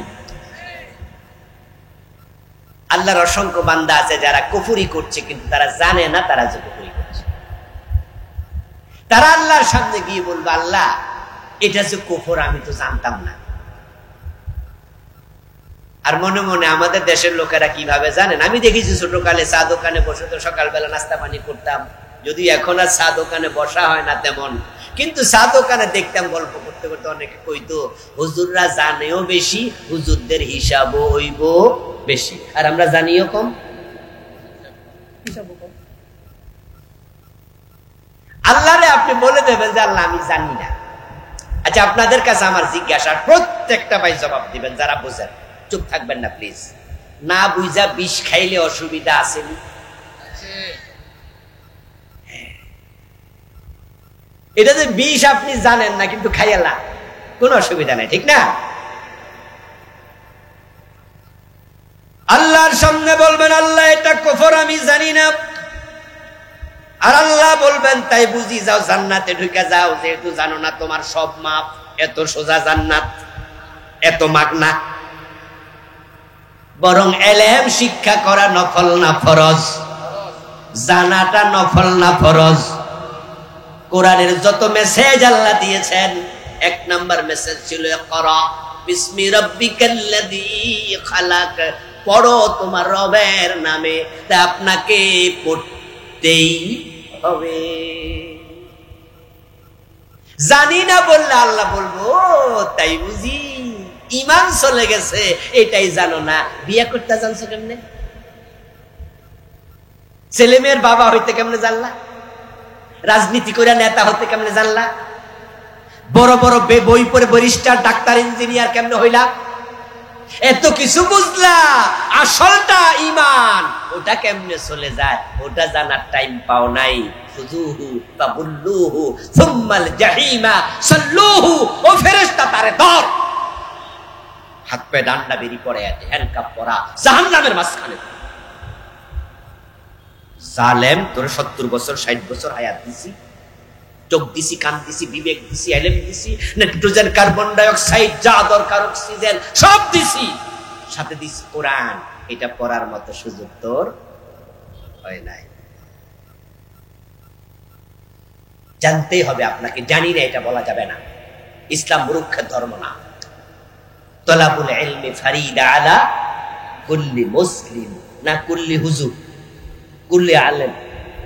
আল্লাহর অসংখ্য বান্দা আছে যারা কুফরি করছে কিন্তু তারা জানে না তারা যে কুফরি করছে। তারা আল্লাহর সামনে গিয়ে বলবে, আল্লাহ এটা যে কুফর আমি তো জানতাম না। আর মনে মনে আমাদের দেশের লোকেরা কিভাবে জানেন? আমি দেখেছি ছোটকালে চা দোকানে বসে তো সকালবেলা নাস্তা পানি করতাম, যদি এখন আর চা দোকানে বসা হয় না তেমন, কিন্তু চা দোকানে দেখতাম গল্প করতে করতে অনেকে কইতো, হুজুররা জানেও বেশি, হুজুরদের হিসাবও হইব বেশি, আর আমরা জানিও কম, হিসাবও কম। আল্লাহরে আপনি বলে দেবেন যে আল্লাহ আমি জানি না। আচ্ছা, আপনাদের কাছে আমার জিজ্ঞাসা, প্রত্যেকটা ভাই জবাব দিবেন যারা বুঝেন, চুপ থাকবেন না প্লিজ। না বুঝা বিষ খাইলে অসুবিধা আসেনি? এটা যে বিষ আপনি জানেন না কিন্তু খাইয়ালা, কোন অসুবিধা নাই, ঠিক না? আল্লাহর সামনে বলবেন, আল্লাহ এটা কুফর আমি জানি না। আর আল্লাহ বলবেন, তাই বুঝি যাও জান্নাতে ঢুকে যাও, যেহেতু জানো না তোমার সব মাপ। এত সোজা জান্নাত, এত মাগনা। বরং এলেম শিক্ষা করা নফল না ফরজ? জানাটা নফল না ফরজ? কোরআনের যত মেসেজ আল্লাহ দিয়েছেন, 1 নাম্বার মেসেজ ছিল ইকরা বিসমি রাব্বিকাল্লাযী খালাক। পড়ো তোমার রবের নামে। তা আপনাকে পড়তেই হবে। জানি না বললে আল্লাহ বলবো তাই বুঝি ঈমান চলে গেছে, এটাই জানো না। বিয়ে করতে জানছো কেমনে? ছেলে মেয়ের বাবা হইতে কেমনে জানলা? রাজনীতি করে নেতা হতে কেমনে জানলা? বড় বড় বই পড়ে ব্যারিস্টার, ডাক্তার, ইঞ্জিনিয়ার কেমনে হইলা? এত কিছু বুঝলা, আসলটা ঈমান, ওটা কেমনে চলে যায় ওটা জানার টাইম পাও নাই। খুযুহু ফাগুল্লুহু সুম্মাল জাহিমা সাল্লুহু। ও ফেরেশতা তারে ধর, হাত পা ডান্ডা বেরি পড়ে আছে, হ্যান্ডকাপ পরা, জাহান্নামের মাঝখানে। জালেম, তোর 70 বছর 60 বছর হায়াত দিছি, চোখ দিছি, কান দিছি, বিবেক দিছি, এলেম দিছি, নাইট্রোজেন, কার্বন ডাই অক্সাইড, যা দরকার অক্সিজেন সব দিছি, সাথে দিছি কোরআন। এটা পড়ার মতো সুযোগ তোর হয় নাই। জানতেই হবে আপনাকে, জানি না এটা বলা যাবে না। ইসলাম মূর্খের ধর্ম না। তলাবুল ইলমি ফারিদা আলা কুল্লি মুসলিম, না কুল্লি হুজুর, কুল্লি আলেম।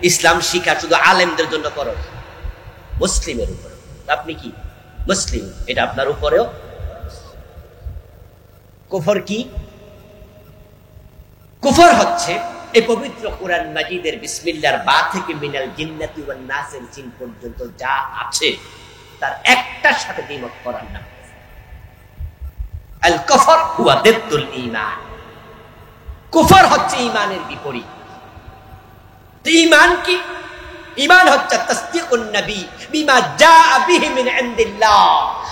ইসলাম শিক্ষা শুধু আলেমদের জন্য করো, মুসলিমের উপরে। আপনি কি মুসলিম, এটা আপনার উপরেও। কুফর কি? কুফর হচ্ছে এই পবিত্র কোরআন মাজিদের বিসমিল্লাহর বা থেকে মিনাল জিন্নাতি ওয়ান নাসের জিন পর্যন্ত যা আছে তার একটার সাথে দ্বিমত করার নাম। আল কুফর হুয়া দিদ্দুল ঈমান। কুফর হচ্ছে ঈমানের বিপরীত। ঈমান কি? ঈমান হচ্ছে তাসদীকুন নবী বিমা জাআ বিহি মিন ইনদিল্লাহ।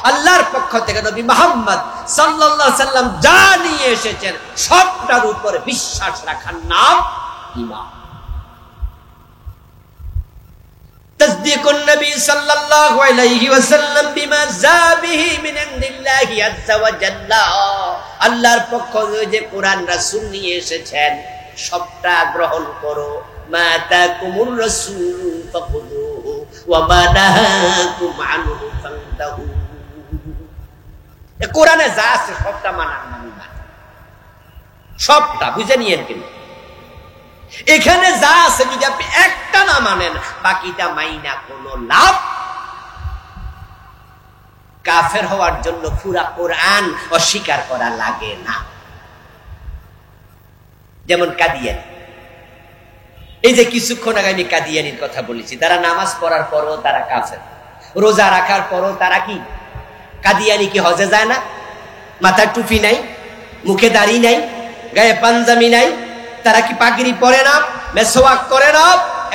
আল্লাহর পক্ষ থেকে নবী মুহাম্মদ সাল্লাল্লাহু আলাইহি সাল্লাম যা নিয়ে এসেছেন সবটার উপরে বিশ্বাস রাখার নাম ঈমান। তাসদীকুন নবী সাল্লাল্লাহু আলাইহি ওয়াসাল্লাম বিমা জাআ বিহি মিন ইনদিল্লাহি আযজা ওয়া জাল্লা। আল্লাহর পক্ষ থেকে যে কোরআন রাসূল নিয়ে এসেছেন সবটা গ্রহণ করো। মা তাকুমুর রাসূল ফাখুযুহু ওয়া মা নাহাকুম আনহু ফান্তাহু। কোরআনে যা আছে সবটা মানার নামই ঈমান। সবটা বুঝে নিয়েন কিন্তু এখানে যা আছে যদি আপনি একটা না মানেন বাকিটা মাইনা কোনো লাভ। কাফের হওয়ার জন্য পুরা কোরআন অস্বীকার করা লাগে না। যেমন কাদিয়ানী, এই যে কিছুক্ষণ আগে আমি কাদিয়ানির কথা বলেছি, তারা নামাজ পড়ার পরও তারা কাফের, রোজা রাখার পরও তারা কি কাদিয়ানি? কি হজে যায় না? মাথার টুপি নাই, মুখে দাড়ি নাই, গায়ে পাঞ্জাবি নাই, তারা কি পাগড়ি পরে না, মেসওয়াক করে না?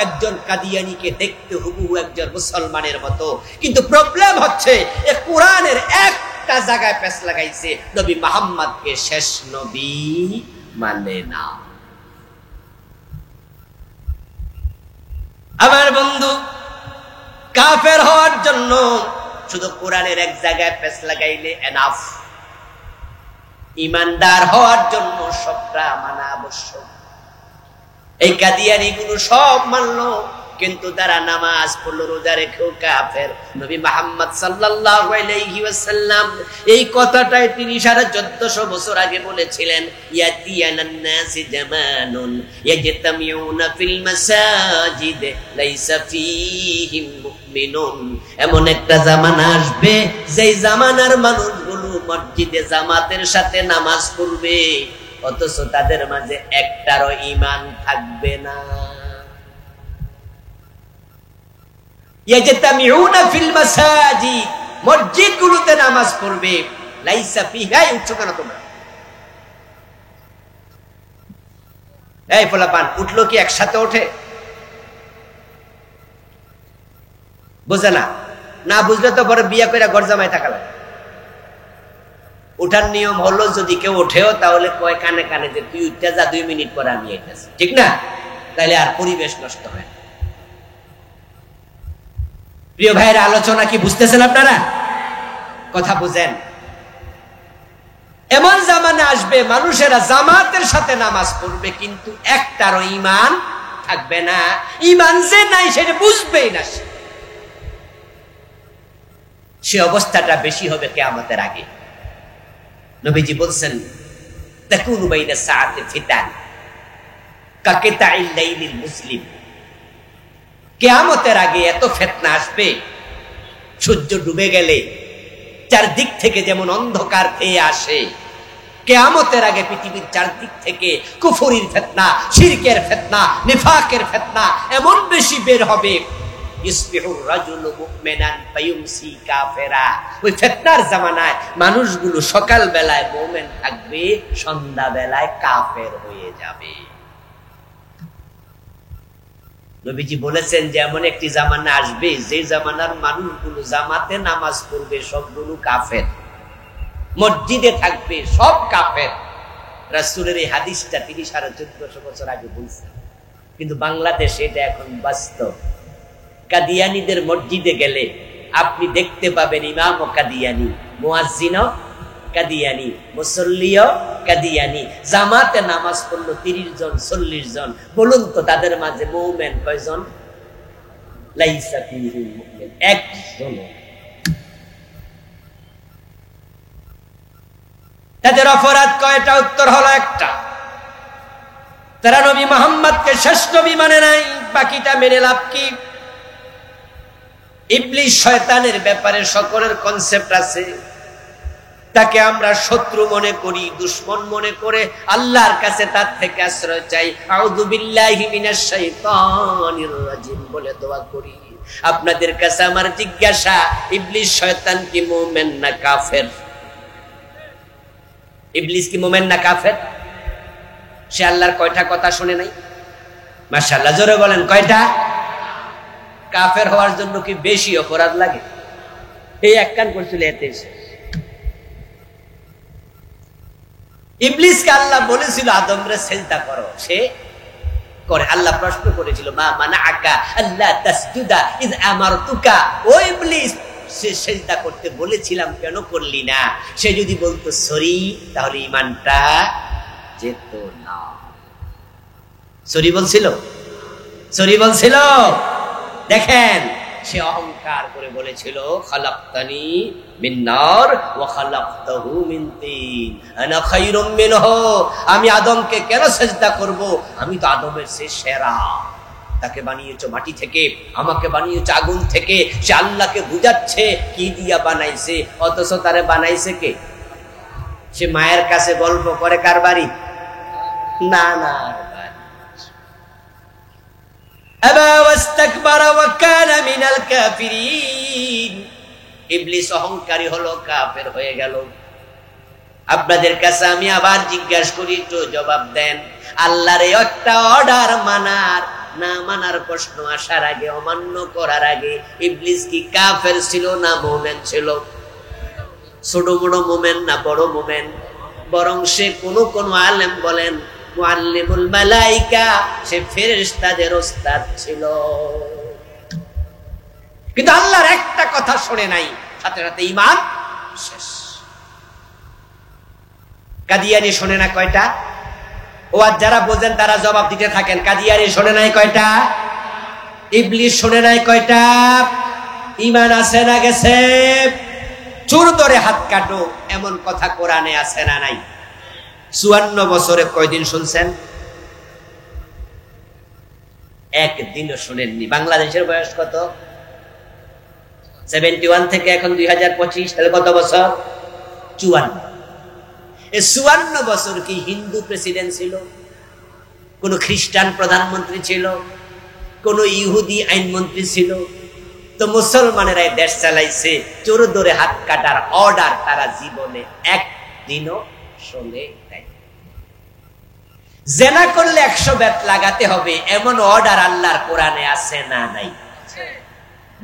একজন কাদিয়ানিকে দেখতে হুবহু একজন মুসলমানের মতো। কিন্তু প্রবলেম হচ্ছে এই কোরআনের একটা জায়গায় পেশ লাগাইছে, নবী মুহাম্মদকে শেষ নবী মানে না। আমার বন্ধু, কাফের হওয়ার জন্য শুধু কোরআনের এক জায়গায় পেশ লাগাইলে এনাফ। ইমানদার হওয়ার জন্য সবটা মানা আবশ্যক। এই কাদিয়ানি গুলো সব মানলো, কিন্তু তারা নামাজ পড়লো, রোজা রেখেও কাফের। নবী মুহাম্মদ সাল্লাল্লাহু আলাইহি ওয়াসাল্লাম এই কথাটাই তিনি 1450 বছর আগে বলেছিলেন, ইয়াতিয়ানান নাসি জামানুন ইয়াজতামিউনা ফিল মাসাজিদ লাইসা ফীহিম মুমিনুন। এমন একটা জামানা আসবে যেই জামানার মানুষগুলো মসজিদে জামাতের সাথে নামাজ পড়বে, অথচ তাদের মাঝে একটারও ঈমান থাকবে না। ইয়াজতামিউনা ফিল মাসাজিদ, মসজিদগুলোতে নামাজ পড়বে, লাইসা ফিহা, উঠছো কেন তোমরা? এই পোলাপান উঠলো কি একসাথে ওঠে? বুঝে না, না বুঝলে তো পরে বিয়ে করে ঘর জামাই থাকা লাগে। ওঠার নিয়ম হলো যদি কেউ ওঠেও তাহলে কয় কানে কানে যে তুই উঠতে যা, 2 মিনিট পরে আমি আইতাছি, ঠিক না? তাহলে আর পরিবেশ নষ্ট হয় না। প্রিয় ভাইয়ের আলোচনা কি বুঝতেছেন আপনারা? কথা বুঝেন। এমন জামানা আসবে মানুষেরা জামাতের সাথে নামাজ পড়বে কিন্তু একটারও ঈমান থাকবে না। ঈমান যে নাই সেটা বুঝবেই না। সে অবস্থাটা বেশি হবে কিয়ামতের আগে। নবীজি বলছেন, তাকুনু বাইনা সাআতি ফিতান কাকিতাইল লাইলিল মুসলিম। কিয়ামতের আগে এত ফিতনা আসবে, সূর্য ডুবে গেলে চারদিক থেকে যেমন অন্ধকার খেয়ে আসে, কিয়ামতের আগে পৃথিবীর চারদিক থেকে কুফরির ফিতনা, শিরকের ফিতনা, নিফাকের ফিতনা এমন বেশি বের হবে, ইসবিহুর রাজুলু মুমিনান ফায়ুমসি কাফিরা। ওই ফিতনার জামানায় মানুষগুলো সকাল বেলায় মুমিন থাকবে, সন্ধ্যা বেলায় কাফের হয়ে যাবে। নবীজি বলেছেন যে এমন একটি জামানা আসবে যে জামানার মানুষগুলো জামাতে নামাজ পড়বে সবগুলো কাফের, মসজিদে থাকবে সব কাফের। রাসূলের এই হাদিসটা তিনি 1450 বছর আগে বলছেন, কিন্তু বাংলাদেশে এটা এখন বাস্তব। কাদিয়ানীদের মসজিদে গেলে আপনি দেখতে পাবেন ইমামও কাদিয়ানী, মুয়াজ্জিনও কাদিয়ানী, মুসল্লিও কাদিয়ানী। জামাতে নামাজ পড়লো 30 জন 40 জন। বলুন তো তাদের মাঝে মুমিন কয়জন? লাইসা ফীহিম মুমিন, একজন। তাদের অপরাধ কয়টা? উত্তর হলো একটা, তারা নবী মুহাম্মদকে শেষ নবী মানে নাই। বাকিটা মেনে লাভ কি? ইবলিস শয়তানের ব্যাপারে সকলের কনসেপ্ট আছে, তাকে আমরা শত্রু মনে করি, দুশমন মনে করে আল্লাহর কাছে তার থেকে আশ্রয় চাই, আউযু বিল্লাহি মিনাশ শাইতানির রাজিম বলে দোয়া করি। আপনাদের কাছে আমার জিজ্ঞাসা, ইবলিস শয়তান কি মুমিন না কাফের? ইবলিস কি মুমিন না কাফের? সে আল্লাহর কয়টা কথা শুনে নাই? মাশাআল্লাহ, জোরে বলেন কয়টা? কাফের হওয়ার জন্য কি বেশি অপরাধ লাগে? এই এক কান করছিল এতে। ইবলিসকে আল্লাহ বলেছিল আদমরে সিজদা করো, সে করে। আল্লাহ প্রশ্ন করেছিল মা মানাআকা আল্লা তাসজুদা ইয আমারতুকা, ও ইবলিস সে সিজদা করতে বলেছিলাম কেন করলি না? সে যদি বলতো সরি তাহলে ঈমানটা যেত না। সরি বলছিল, সরি বলছিল। দেখেন, সে অহংকার করে বলেছিল খালাকতানি মিন নার ওয়া খালাকতাহু মিন তিন আনা খায়রুম মিনহু, আমি আদমকে কেন সিজদা করব? আমি তো আদমের চেয়ে সেরা। তাকে বানিয়েছো মাটি থেকে, আমাকে বানিয়েছো আগুন থেকে। সে আল্লাহকে বুঝাচ্ছে কি দিয়া বানাইছে, অথচ তারে বানাইছে কে? সে মায়ের কাছে গল্প করে কার বাড়ি? না না, ইবলিস অহংকারী হলো, কাফের হয়ে গেল। আপনাদের কাছে আমি আবার জিজ্ঞাসা করি, একটু জবাব দেন। আল্লাহর একটা অর্ডার মানার না মানার প্রশ্ন আসার আগে, অমান্য করার আগে, ইবলিস কি কাফের ছিল না মুমিন ছিল? ছোট বড় মুমিন না বড় মুমিন? বরং সে কোন আলেম বলেন মুআল্লিমুল মালাইকা, সে ফেরেশতাদের ওস্তাদ ছিল। কিন্তু আল্লাহর একটা কথা শুনে নাই, সাথে সাথে ঈমান শেষ। কাদিয়ানী শুনে না কয়টা? ও আর যারা বোঝেন তারা জবাব দিতে থাকেন। কাদিয়ানী শুনে নাই কয়টা? ইবলিস শুনে নাই কয়টা? ঈমান আছে না গেছে? চোর ধরে হাত কাটো, এমন কথা কোরআনে আছে না নাই? 54 বছরে কয়দিন শুনছেন? একদিনও শুনেননি। বাংলাদেশের বয়স কত? 71 থেকে এখন 2025, তাহলে কত বছর? 54। এই 54 বছর কি হিন্দু প্রেসিডেন্ট ছিল? কোন খ্রিস্টান প্রধানমন্ত্রী ছিল? কোন ইহুদি আইনমন্ত্রী ছিল? তো মুসলমানেরা দেশ চালাইছে। চোর ধরে হাত কাটার অর্ডার তারা জীবনে একদিনও শোনে নাই। জেনা করলে 100 বেত লাগাতে হবে, এমন অর্ডার আল্লাহর কোরআনে আছে না নাই?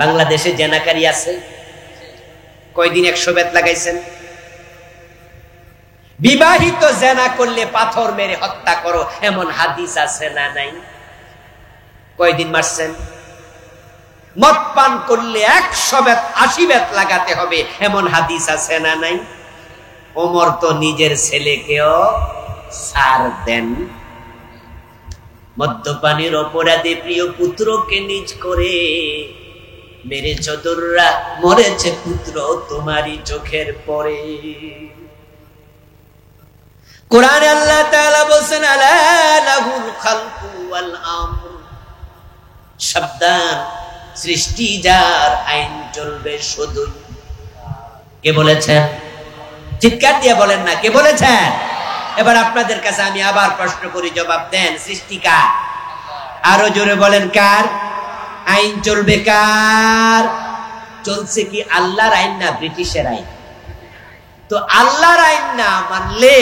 বাংলাদেশে জেনাকারী আছে? কয়দিন 100 বেত লাগাইছেন? বিবাহিত জেনা করলে পাথর মেরে হত্যা করো, এমন হাদিস আছে না নাই? কয়দিন মারছেন? মদ পান করলে 100 বেত 80 বেত লাগাতে হবে, এমন হাদিস আছে না নাই? ওমর তো নিজের ছেলেকেও ছাড় দেন। মদ্যপানের অপরাধে প্রিয় পুত্রকে নিজ করে মেরে চতুররা, মরেছে পুত্র তোমারই চোখের পরে। কোরআনে আল্লাহ তাআলা বলেন আলা লাহুল খালকু ওয়াল আমর, সাবধান, সৃষ্টি যার আইন চলবে শুধুই। কে বলেছেন? চিৎকার দিয়ে বলেন না, কে বলেছেন? এবার আপনাদের কাছে আমি আবার প্রশ্ন করি, জবাব দেন। সৃষ্টি কার? আরো জোরে বলেন, কার? আইন চলবে কার? চলছে কি আল্লাহর আইন না ব্রিটিশের আইন? তো আল্লাহর আইন না মানলে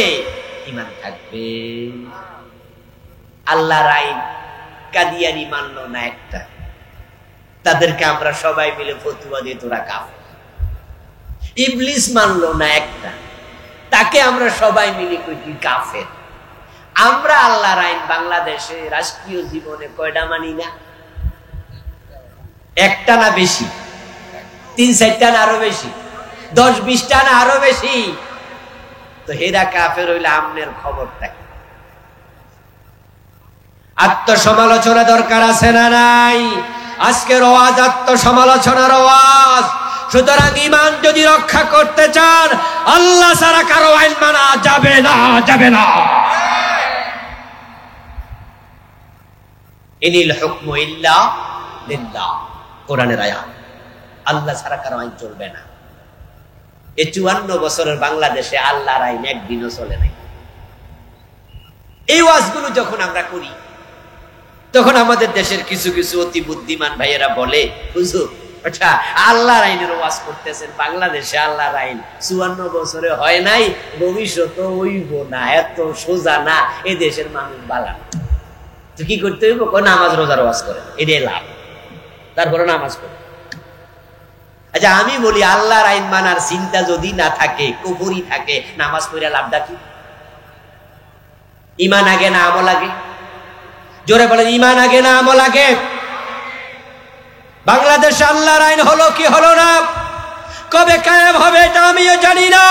ঈমান থাকবে? আল্লাহর আইন কাদিয়ানি মানলো না একটা, তাদেরকে আমরা সবাই মিলে ফতুয়া দিয়ে তোরা কাফের। ইবলিস মানলো না একটা, তাকে আমরা সবাই মিলে কই তুই কাফের। আমরা আল্লাহর আইন বাংলাদেশে রাষ্ট্রীয় জীবনে কয়টা মানি না? একটা না বেশি? 3-4টা না আরো বেশি? 10-20টা না আরো বেশি? তো হেরা কাফের হইলে আমনের খবরটা কি? আত্মসমালোচনা দরকার আছে না নাই? আজকের ওয়াজ আত্মসমালোচনার ওয়াজ। সুতরাং ঈমান যদি রক্ষা করতে চান, আল্লাহ ছাড়া কারো আইন মানা যাবে না, যাবে না। ইনিল হুকমু ইল্লা লিল্লাহ, কোরআনের আয়াত। আল্লাহ ছাড়া কারো আইন চলবে না। এই 54 বছরের বাংলাদেশে আল্লাহর আইন একদিনও চলে নাই। এই ওয়াজগুলো যখন আমরা করি, তখন আমাদের দেশের কিছু কিছু অতি বুদ্ধিমান ভাইয়েরা বলে, হুজুর আচ্ছা আল্লাহর আইনের ওয়াজ করতেছেন, বাংলাদেশে আল্লাহর আইন 54 বছরে হয় নাই, ভবিষ্যৎ হইব না, এত সোজা না, এ দেশের মানুষ বালা। তো কি করতে হইব? নামাজ রোজার ওয়াজ করে, এটাই লাভ। তারপরে নামাজ পড়ে। আচ্ছা আমি বলি, আল্লাহর আইন মানার চিন্তা যদি না থাকে, কুফরি থাকে, নামাজ পড়ে লাভটা কি? ঈমান আগে না আমল আগে? জোরে বলেন, ঈমান আগে না আমল আগে? বাংলাদেশে আল্লাহর আইন হলো কি হলো না, কবে কায়েম হবে এটা আমিও জানি না।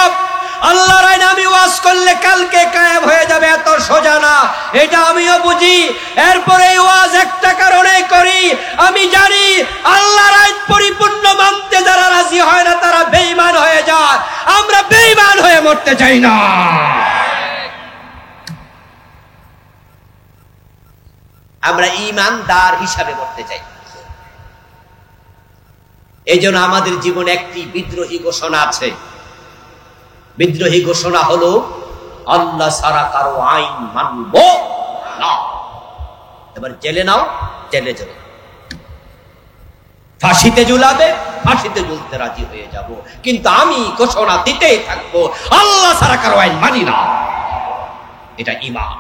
আল্লাহর আইন আমি ওয়াজ করলে কালকে কায়েম হয়ে যাবে এত সোজা না, এটা আমিও বুঝি। এরপরে ওয়াজ একটা কারণে করি, আমি জানি আল্লাহর আইন পরিপূর্ণ মানতে যারা রাজি হয় না তারা বেঈমান হয়ে যায়। আমরা বেঈমান হয়ে মরতে চাই না। আমরা ঈমানদার হিসাবে মরতে চাই। এই জন্য আমাদের জীবনে একটি বিদ্রোহী ঘোষণা আছে। বিদ্রোহী ঘোষণা হলো, আল্লাহ ছাড়া কারো আইন মানব না। এবার জেলে নাও, জেলে চলে ফাঁসিতে ঝুলাবে, ফাঁসিতে ঝুলতে রাজি হয়ে যাব, কিন্তু আমি ঘোষণা দিতেই থাকবো, আল্লাহ ছাড়া কারো আইন মানি না। এটা ঈমান।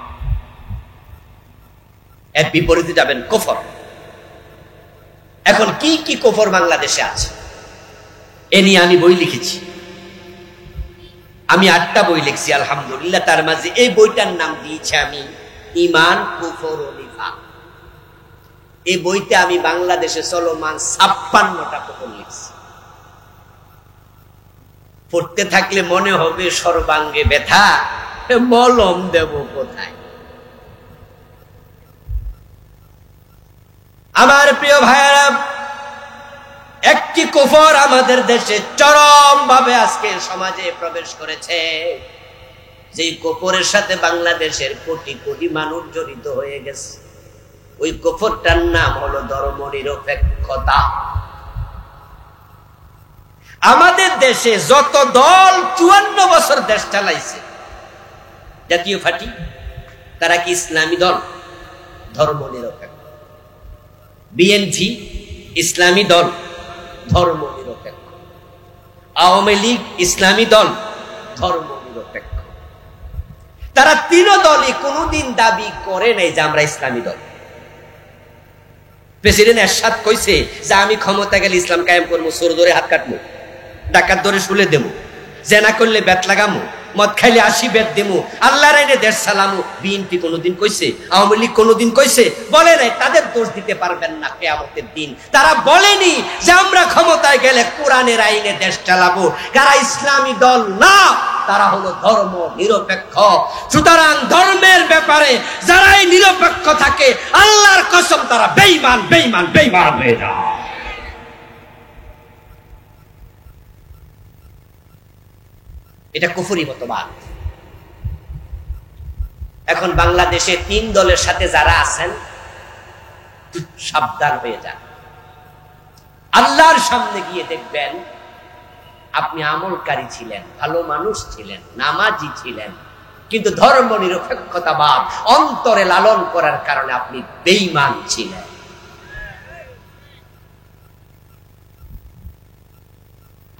এর বিপরীতে যাবেন কুফর। এখন কি কি কুফর বাংলাদেশে আছে এ নিয়ে আমি বই লিখেছি। আমি 8টা বই লিখছি আলহামদুলিল্লাহ। তার মাঝে এই বইটার নাম দিয়েছি আমি ঈমান, কুফর ও নিফাক। এই বইতে আমি বাংলাদেশে চলমান 56টা কুফর লিখছি। পড়তে থাকলে মনে হবে সর্বাঙ্গে ব্যথা, মলম দেব কোথায়। আমার প্রিয় ভাইয়েরা, একটি কুফর আমাদের দেশে চরম ভাবে আজকে সমাজে প্রবেশ করেছে, যেই কুফরের সাথে বাংলাদেশের কোটি কোটি মানুষ জড়িত হয়ে গেছে। ওই কুফরটার নাম হলো ধর্ম নিরপেক্ষতা। আমাদের দেশে যত দল 54 বছর দেশ চালাইছে, জাতীয় পার্টি, তারা কি ইসলামী দল? ধর্ম নিরপেক্ষ। বিএনপি ইসলামী দল, ধর্ম নিরপেক্ষ। আওয়ামী লীগ ইসলামী দল, ধর্ম নিরপেক্ষ। তারা 3 দলই কোনদিন দাবি করে নাই যে আমরা ইসলামী দল। প্রেসিডেন্ট এরশাদ কইছে যে আমি ক্ষমতা গেলে ইসলাম কায়েম করবো, চোর ধরে হাত কাটবো, ডাকাত ধরে শুলে দেবো, জেনা করলে বেত লাগামো, মদ খাইলে 80 বেত দেবো, আল্লাহর আইনে দেশ চালামো। বিএনপি কোনদিন কইছে? আওয়ামী লীগ কোনদিন কইছে? বলে নাই। তাদের দোষ দিতে পারবেন না কিয়ামতের দিন। তারা বলেনি যে আমরা ক্ষমতায় গেলে কোরআনের আইনে দেশ চালাবো। যারা ইসলামী দল না, তারা হলো ধর্ম নিরপেক্ষ। সুতরাং ধর্মের ব্যাপারে যারাই নিরপেক্ষ থাকে, আল্লাহর কসম তারা বেঈমান, বেঈমান, বেঈমান হয়ে যায়। এটা কুফরি মতবাদ। এখন বাংলাদেশে 3 দলের সাথে যারা আছেন, সাবধান হয়ে যান। আল্লাহর সামনে গিয়ে দেখবেন আপনি আমলকারী ছিলেন, ভালো মানুষ ছিলেন, নামাজি ছিলেন, কিন্তু ধর্ম নিরপেক্ষতাবাদ অন্তরে লালন করার কারণে আপনি বেঈমান ছিলেন।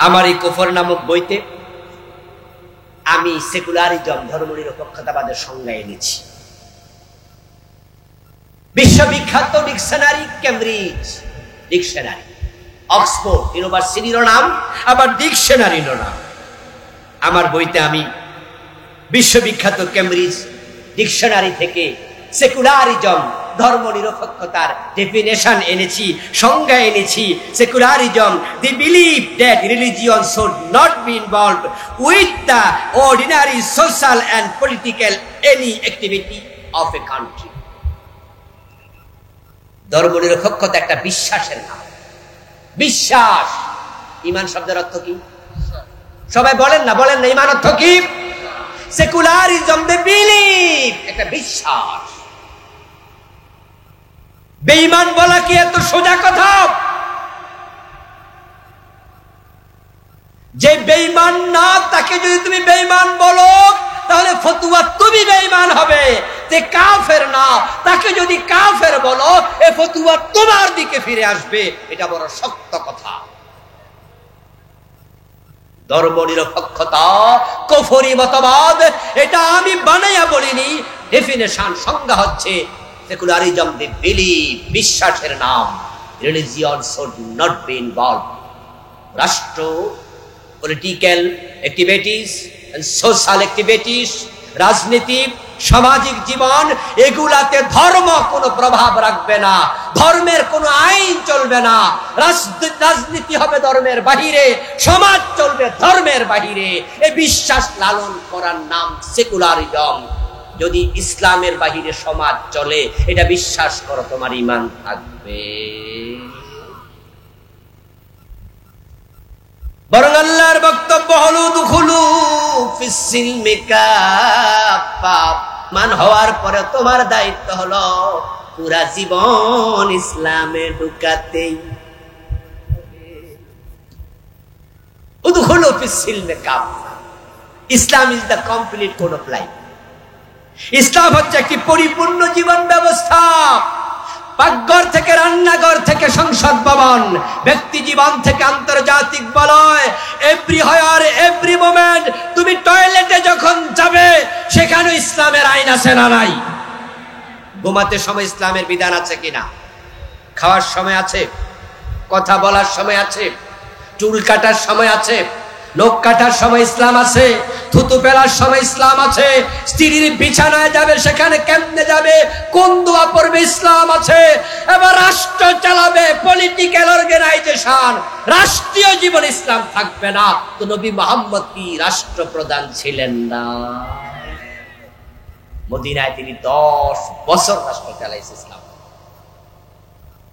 আমার এই কুফর নামক বইতে আমি সেকুলারিজম, ধর্ম নিরপেক্ষতাবাদের সংজ্ঞা এনেছি। বিশ্ববিখ্যাত ডিকশনারি, কেমব্রিজ ডিকশনারি, অক্সফোর্ড ইউনিভার্সিটির নাম, আবার ডিকশনারির নাম। আমার বইতে আমি বিশ্ববিখ্যাত কেমব্রিজ ডিকশনারি থেকে সেকুলারিজম, ধর্ম নিরপেক্ষতার ডেফিনেশন এনেছি, সংজ্ঞা এনেছি। Secularism, the believe that religion should not be involved with the ordinary social and political any activity of a country. ধর্ম নিরপেক্ষতা একটা বিশ্বাসের নাম। বিশ্বাস। ঈমান শব্দের অর্থ কি? সবাই বলেন না, বলেন না, ঈমান অর্থ কি? সেকুলারিজম, দে বিলিভ, একটা বিশ্বাস। বেঈমান বলা কি এত সোজা কথা? যে বেঈমান না তাকে যদি তুমি বেঈমান বলো তাহলে ফতুয়া তুমি বেঈমান হবে। যে কাফের না তাকে যদি কাফের বলো এ ফতুয়া তোমার দিকে ফিরে আসবে। এটা বড় শক্ত কথা। ধর্ম নিরপেক্ষতা কুফরি মতবাদ, এটা আমি বানাইয়া বলিনি। ডেফিনেশন, সংজ্ঞা হচ্ছে সেকুলারিজম, দি বিলিভ, বিশ্বাসের নাম। Religion should not be involved. রাষ্ট্র, পলিটিক্যাল অ্যাক্টিভিটিস, সোশ্যাল অ্যাক্টিভিটিস, রাজনীতি, সামাজিক জীবন, এগুলাতে ধর্ম কোনো প্রভাব রাখবে না। ধর্মের কোনো আইন চলবে না। রাজনীতি হবে ধর্মের বাহিরে, সমাজ চলবে ধর্মের বাহিরে। এই বিশ্বাস লালন করার নাম সেকুলারিজম। যদি ইসলামের বাহিরে সমাজ চলে, এটা বিশ্বাস করো, তোমার ঈমান থাকবে। বরং আল্লাহর বক্তব্য হলো দুখুলু ফিস সিলমি কাফা। মান হওয়ার পরে তোমার দায়িত্ব হলো পুরা জীবন ইসলামে ঢুকাতেই। উদখুলু ফিস সিলমি কাফা। Islam is the complete code of life. ইসলাম হচ্ছে একটি পরিপূর্ণ জীবন ব্যবস্থা। পাকঘর থেকে রান্নাঘর থেকে সংসদ ভবন, ব্যক্তি জীবন থেকে আন্তর্জাতিক বলয়, এভরি হায়ার এভরি মোমেন্ট। তুমি টয়লেটে যখন যাবে সেখানে ইসলামের আইন আছে না নাই? ঘুমাতে সময় ইসলামের বিধান আছে কিনা? খাওয়ার সময় আছে, কথা বলার সময় আছে, চুল কাটার সময় আছে, নখ কাটার সময় ইসলাম আছে, থুতু ফেলার সময় ইসলাম আছে, স্ত্রীর বিছানায় যাবে সেখানে কেমনে যাবে, কোন দোয়া পড়বে, ইসলাম আছে। এবার রাষ্ট্র চালাবে, পলিটিক্যাল অর্গানাইজেশন, রাষ্ট্রীয় জীবন ইসলাম থাকবে না। তো নবী মুহাম্মদ কি রাষ্ট্রপ্রধান ছিলেন না? মদিনায় তিনি 10 বছর রাষ্ট্র চালাইছে ইসলাম।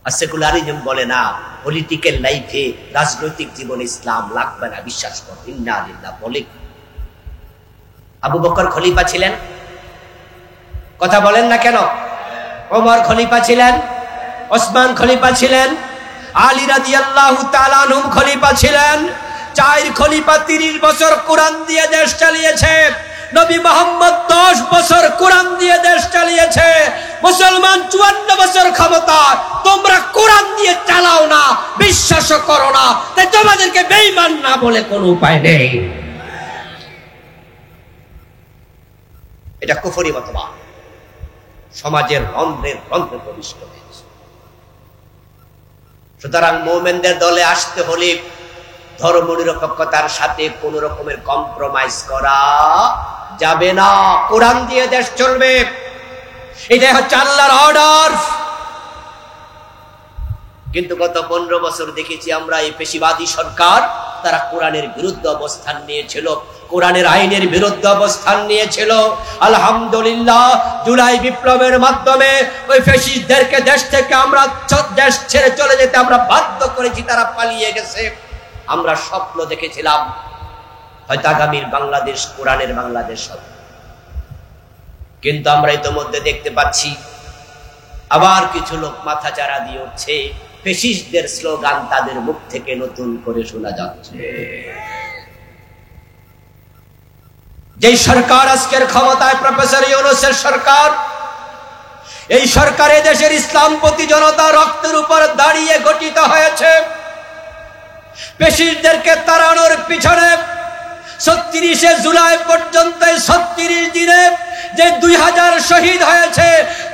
আর সেকুলারিজম বলে না, পলিটিক্যাল লাইফে, রাজনৈতিক জীবনে ইসলাম লাগবে না, বিশ্বাস করো। ইন্না লিল্লাহ বলে। আবু বকর খলিফা ছিলেন, কথা বলেন না কেন? ওমর খলিফা ছিলেন, ওসমান খলিফা ছিলেন, আলী রাদিয়াল্লাহু তাআলা আনহু খলিফা ছিলেন। 4 খলিফা 30 বছর কোরআন দিয়ে দেশ চালিয়েছে। নবী মুহাম্মদ 10 বছর কোরআন দিয়ে দেশ চালিয়েছে। মুসলমান 54 বছর ক্ষমতা। তোমরা কোরআন দিয়ে চালাও না, বিশ্বাসও করো না, তাই তোমাদেরকে বেঈমান না বলে কোনো উপায় নেই। এটা কুফরি মতবাদ, সমাজের রন্ধ্রে রন্ধ্রে প্রবিষ্ট হয়েছে। সুতরাং মুমিনদের দলে আসতে হলে ধর্ম নিরপেক্ষতার সাথে কোন রকমের কম্প্রোমাইজ করা যাবে না। কোরআন দিয়ে দেশ চলবে, এটাই হচ্ছে আল্লাহর অর্ডার। কিন্তু গত 15 বছর দেখেছি আমরা এই পেশিবাদী সরকার, তারা কোরআনের বিরুদ্ধে অবস্থান নিয়েছিল, কোরআনের আইনের বিরুদ্ধে অবস্থান নিয়েছিল। আলহামদুলিল্লাহ, জুলাই বিপ্লবের মাধ্যমে ওই ফ্যাসিস্টদেরকে দেশ থেকে আমরা দেশ ছেড়ে চলে যেতে আমরা বাধ্য করেছি, তারা পালিয়ে গেছে। আমরা স্বপ্ন দেখেছিলাম হয়তো আগামীর বাংলাদেশ কোরআনের বাংলাদেশ হবে, কিন্তু আমরা ইতোমধ্যে দেখতে পাচ্ছি আবার কিছু লোক মাথা চারা দিয়ে উঠছে, ফ্যাসিস্টদের স্লোগান তাদের মুখ থেকে নতুন করে শোনা যাচ্ছে। যেই সরকার আজকের ক্ষমতায়, প্রফেসর ইউনূসের সরকার, এই সরকারে দেশের ইসলামপন্থী জনতা রক্তের উপর দাঁড়িয়ে গঠিত হয়েছে। ফ্যাসিস্টদেরকে তাড়ানোর পিছনে ৩৬ জুলাই পর্যন্ত ৩৬ দিনে যে ২০০০ শহীদ হয়েছে,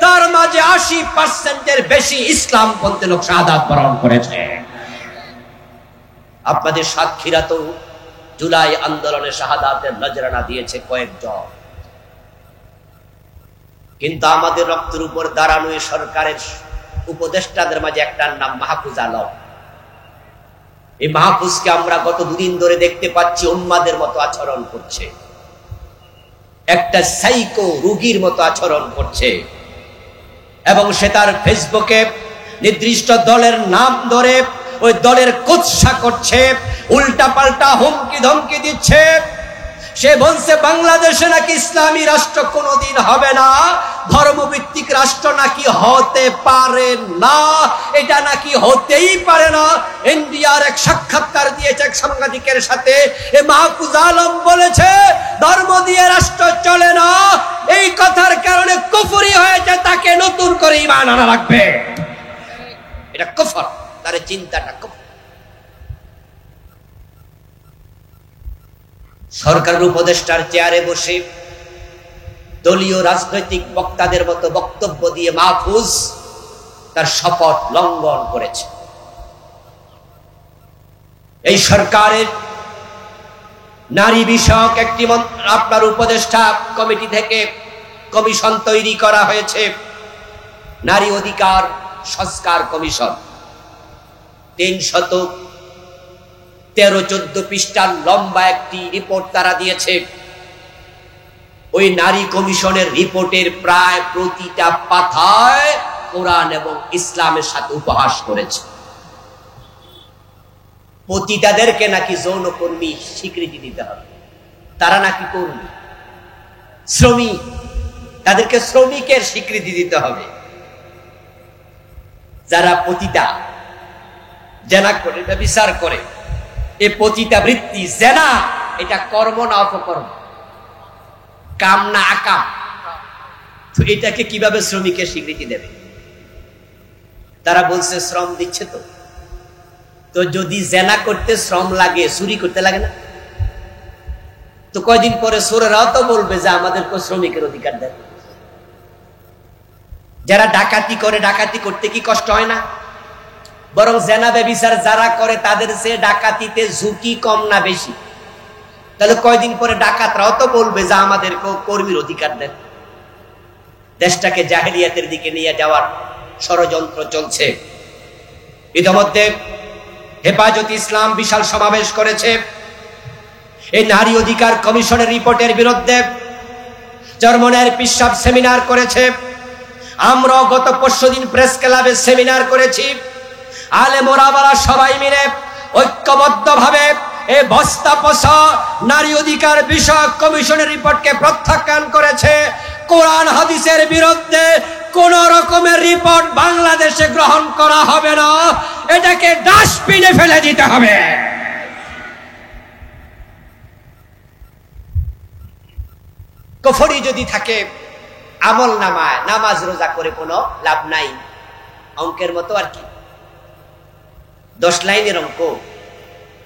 তার মাঝে ৮০% বেশি ইসলামপন্থী লোক শাহাদাত বরণ করেছে। আপনাদের সাক্ষীরা তো জুলাই আন্দোলনে শাহাদাতের নজরানা দিয়েছে কয়েকজন, কিন্তু আমাদের রক্তের উপর দাঁড়ানো এই সরকারের উপদেষ্টাদের মাঝে একটার নাম মাহফুজ আলম। এই মাহফুজকে আমরা গত দুদিন ধরে দেখতে পাচ্ছি উন্মাদের মতো আচরণ করছে, একটা সাইকো রোগীর মতো আচরণ করছে, এবং সে তার ফেসবুকে নির্দিষ্ট দলের নাম ধরে ওই দলের কুৎসা করছে, উল্টা পাল্টা হুমকি ধমকি দিচ্ছে। সে বলছে বাংলাদেশে নাকি ইসলামী রাষ্ট্র কোনোদিন হবে না, ধর্মভিত্তিক রাষ্ট্র নাকি হতে পারে না, এটা নাকি হতেই পারে না। ইন্ডিয়ার এক সাক্ষাৎকার দিয়েছে এক সাংবাদিকের সাথে, এ মাহফুজ আলম বলেছে ধর্ম দিয়ে রাষ্ট্র চলে না, এই কথার কারণে কুফরি হয়েছে, তাকে নতুন করে ঈমান আনা লাগবে। এটা কুফর, তার চিন্তাটা কুফর। সরকারের উপদেষ্টার চেয়ারে বসে দলীয় রাজনৈতিক বক্তাদের মতো বক্তব্য দিয়ে মাহফুজ তার শপথ লঙ্ঘন করেছে। এই সরকারের নারী বিষয়ক একটি আপনার উপদেষ্টা কমিটি থেকে কমিশন তৈরি করা হয়েছে, নারী অধিকার সংস্কার কমিশন। ৩13-14 পৃষ্ঠার লম্বা একটি রিপোর্ট তারা দিয়েছে। ওই নারী কমিশনের রিপোর্টের প্রায় প্রতিটা পাতায় কোরআন এবং ইসলামের সাথে উপহাস করেছে। পতিতাদেরকে নাকি যৌনকর্মী স্বীকৃতি দিতে হবে, তারা নাকি কর্মী, শ্রমিক, তাদেরকে শ্রমিকের স্বীকৃতি দিতে হবে। যারা পতিতা, জেনা করে, ব্যভিচার করে, এই পতিতা বৃত্তি, জেনা এটা কর্ম না অপকর্ম, কাম না আকাম, তো এটাকে কিভাবে শ্রমিকের স্বীকৃতি দেবে? তারা বলছে শ্রম দিচ্ছে। তো যদি জেনা করতে শ্রম লাগে, চুরি করতে লাগে না? তো কয়দিন পরে চোরেরাও তো বলবে যে আমাদেরকে শ্রমিকের অধিকার দেয়। যারা ডাকাতি করে, ডাকাতি করতে কি কষ্ট হয় না? বরং জেনা ব্যভিচার যারা করে তাদের সে ডাকাতিতে ঝুঁকি কম না বেশি? তাহলে কয়দিন পরে ডাকাতরাও তো বলবে যে আমাদেরকে কর্মীর অধিকার দেন। দেশটাকে জাহেলিয়াতের দিকে নিয়ে যাওয়ার ষড়যন্ত্র চলছে। ইতিমধ্যে হেফাজতে ইসলাম বিশাল সমাবেশ করেছে এই নারী অধিকার কমিশনের রিপোর্টের বিরুদ্ধে। জার্মানের পিসাব সেমিনার করেছে। আমরা গত পরশুদিন প্রেস ক্লাবে সেমিনার করেছি। আলেম ওলামারা সবাই মিলে ঐক্যবদ্ধভাবে এই বস্তাপচা নারী অধিকার বিষয়ক কমিশনের রিপোর্টকে প্রত্যাখ্যান করেছে। কোরআন হাদিসের বিরুদ্ধে কোন রকমের রিপোর্ট বাংলাদেশে গ্রহণ করা হবে না, এটাকে ডাস্টবিনে ফেলে দিতে হবে। কুফরি যদি থাকে আমল নামায়, নামাজ রোজা করে কোনো লাভ নাই, অঙ্কের মতো আর কি। 10 লাইনের অঙ্ক,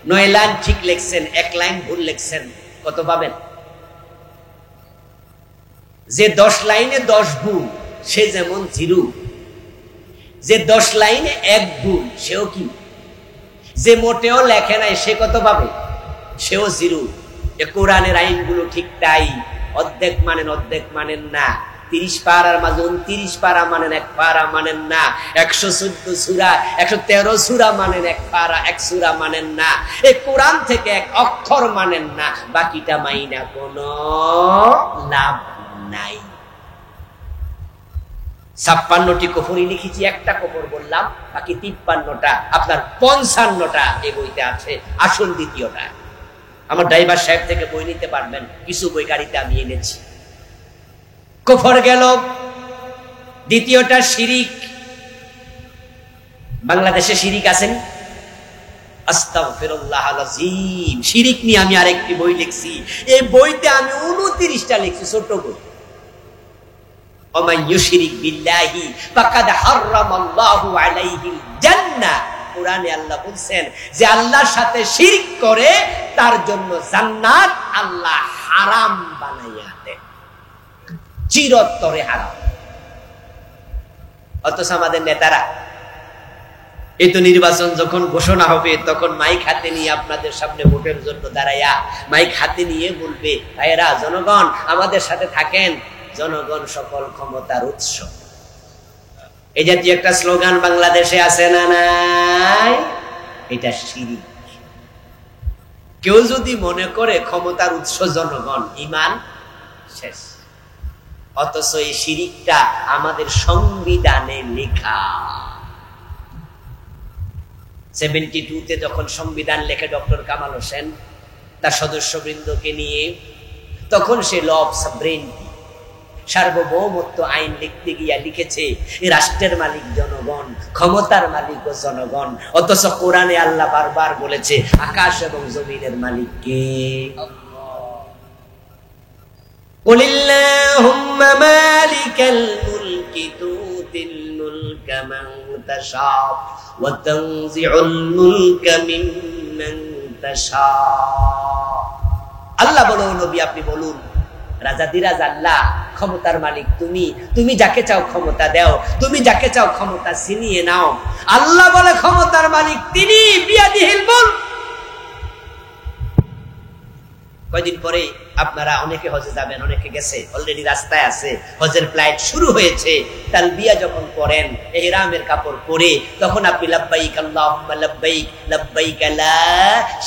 9 লাইন ঠিক লিখছেন, 1 লাইন ভুল লিখছেন, কত পাবেন? যে 10 লাইনে 10 ভুল সে যেমন 0, যে 10 লাইনে 1 ভুল সেও কি? যে মোটেও লেখে নাই সে কত পাবে? সেও 0। এ কোরআনের আইনগুলো ঠিক তাই, অর্ধেক মানেন অর্ধেক মানেন না। 30 পারার মাঝে 29 পারা মানেন, 1 পারা মানেন না। 114 সূরা 113 সূরা মানেন, 1 পারা 1 সূরা মানেন না। এই কোরআন থেকে 1 অক্ষর মানেন না, বাকিটা মাইনা কোনো লাভ নাই। 56টি কুফরি লিখেছি, একটা কুফর বললাম, বাকি 53টা আপনার 55টা এই বইতে আছে। আসল দ্বিতীয়টা আমার ড্রাইভার সাহেব থেকে বই নিতে পারবেন, কিছু বই গাড়িতে আমি এনেছি। কুফর গেল, দ্বিতীয়টা শিরিক। বাংলাদেশে শিরিক আছেন? আস্তাগফিরুল্লাহ আযীম। শিরিক নিয়ে আমি আরেকটি বই লিখছি, এই বইতে আমি 29টা লিখছি, ছোট বই। ওমান ইউশরিক বিল্লাহি ফাকাদ হারামাল্লাহু আলাইহিল জান্নাহ। কোরআনে আল্লাহ বলছেন যে আল্লাহর সাথে শিরক করে তার জন্য জান্নাত আল্লাহ হারাম বানাইয়া দেন, চিরতরে হারাম। অথচ আমাদের নেতারা এই তো নির্বাচন যখন ঘোষণা হবে তখন মাইক হাতে নিয়ে আপনাদের সামনে ভোটের জন্য দাঁড়াইয়া মাইক হাতে নিয়ে বলবে, ভাইয়েরা জনগণ আমাদের সাথে থাকেন, জনগণ সকল ক্ষমতার উৎস। এই জাতীয় একটা স্লোগান বাংলাদেশে আছে না নাই? এটা শিরিক। কেউ যদি মনে করে ক্ষমতার উৎস জনগণ, ঈমান শেষ। অথচ এই শিরিকটা আমাদের সংবিধানে লেখা। 72-তে যখন সংবিধান লেখে ডক্টর কামাল হোসেন তার সদস্যবৃন্দকে নিয়ে, তখন সে ল অফ সভরেনিটি, সার্বভৌমত্ব আইন লিখতে গিয়া লিখেছে এই রাষ্ট্রের মালিক জনগণ, ক্ষমতার মালিক ও জনগণ। অথচ কোরআনে আল্লাহ বারবার বলেছে আকাশ এবং জমিনের মালিক কে? কুলিল্লাহুম্মা মালিকাল মুলকি তুতিল মুলকা মান তাশা ওয়া তানজিউল মুলকা মিম্মান তাশা। আল্লাহ বলো, নবী আপনি বলুন, রাজাদিরাজ আল্লাহ, ক্ষমতার মালিক তুমি, তুমি যাকে চাও ক্ষমতা দাও, তুমি যাকে চাও ক্ষমতা ছিনিয়ে নাও। আল্লাহ বলে ক্ষমতার মালিক তিনি, বিয়াদিহিল মুলক। কয়দিন পরে আপনারা অনেকে হজে যাবেন, অনেকে গেছে, অলরেডি রাস্তায় আছে, হজের ফ্লাইট শুরু হয়েছে। তালবিয়া যখন পড়েন, ইহরামের কাপড় পরে, তখন আপনি লাব্বাইক আল্লাহুম্মা লাব্বাইক লাব্বাইক লা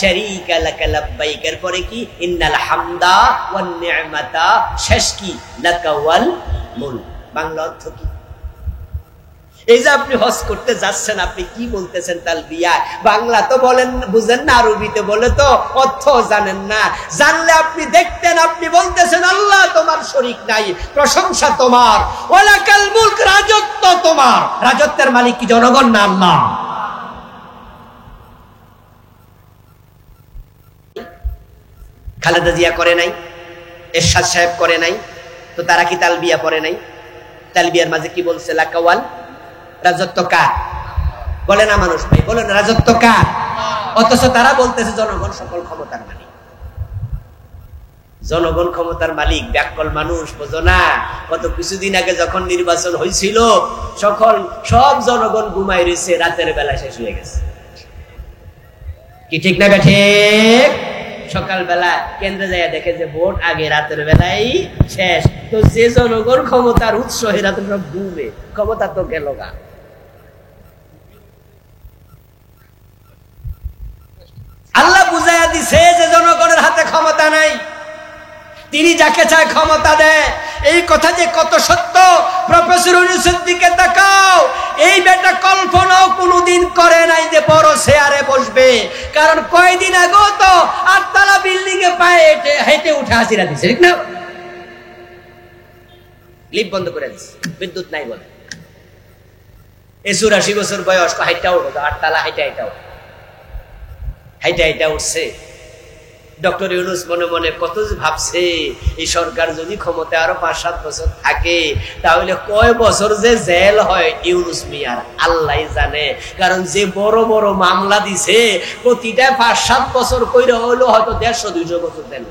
শারীকা লাক লাব্বাইক, এর পরে কি ইন্নাল হামদা ওয়ান নি'মাতা, শেষ কি লাকা ওয়াল মুলক। বাংলা অর্থ কি? এই যে আপনি হজ করতে যাচ্ছেন, আপনি কি বলতেছেন তালবিয়া? বাংলা তো বলেন, বুঝেন না, আরবিতে বলে তো অর্থ জানেন না। জানলে আপনি দেখতেন, আপনি বলতেছেন আল্লাহ তোমার শরীক নাই, প্রশংসা তোমার, ওয়ালাকাল মুলক, রাজত্ব তোমার। রাজত্বের মালিক কি জনগণ না আল্লাহ? খালেদা জিয়া করে নাই, এরশাদ সাহেব করে নাই, তো তারা কি তালবিয়া পড়ে নাই? তালবিয়ার মাঝে কি বলছে? লাকাওয়াল, রাজত্ব কার? বলে না মানুষ ভাই, বলে না রাজত্ব কার? অথচ তারা বলতেছে জনগণ সকল ক্ষমতার মালিক। জনগণ ক্ষমতার মালিক, ব্যাকল মানুষ বোঝো না? কত কিছুদিন আগে যখন নির্বাচন হয়েছিল, সব জনগণ ঘুমাই রয়েছে, রাতের বেলা শেষ হয়ে গেছে। কি ঠিক না ঠিক? সকালবেলা কেন্দ্রে যাইয়া দেখে যে ভোট আগে, রাতের বেলায় শেষ। তো যে জনগণ ক্ষমতার উৎস, এরা তো সব ঘুমে, ক্ষমতা তো গেল গা। আল্লাহ বুঝাইয়া দিছে যে জনগণের হাতে ক্ষমতা নাই, তিনি যাকে চায় ক্ষমতা দেয়। এই কথা যে কত সত্য, প্রফেসর ইউনূসের দিকে তাকাও, এই বেটা কল্পনাও কোনোদিন করে নাই যে বড় চেয়ারে বসবে। কারণ কয়দিন আগেও তো 8 তলা বিল্ডিং এ পায়ে হেঁটে উঠে হাসিরা দিছে, ঠিক না? লিফট বন্ধ করে দিছে, বিদ্যুৎ নাই বলে। 84 বছর বয়স, হাইটা উঠো, 8 তলা হাইটা উঠছে। ডক্টর ইউনূস মনে মনে কত ভাবছে, এই সরকার যদি ক্ষমতায় আরো 5-7 বছর থাকে, তাহলে কয় বছর যে জেল হয় ইউনূস মিয়ার আল্লাহ জানে। কারণ যে বড় বড় মামলা দিছে, প্রতিটা 5-7 বছর কইরা হইলো হয়তো 150-200 বছর দেন।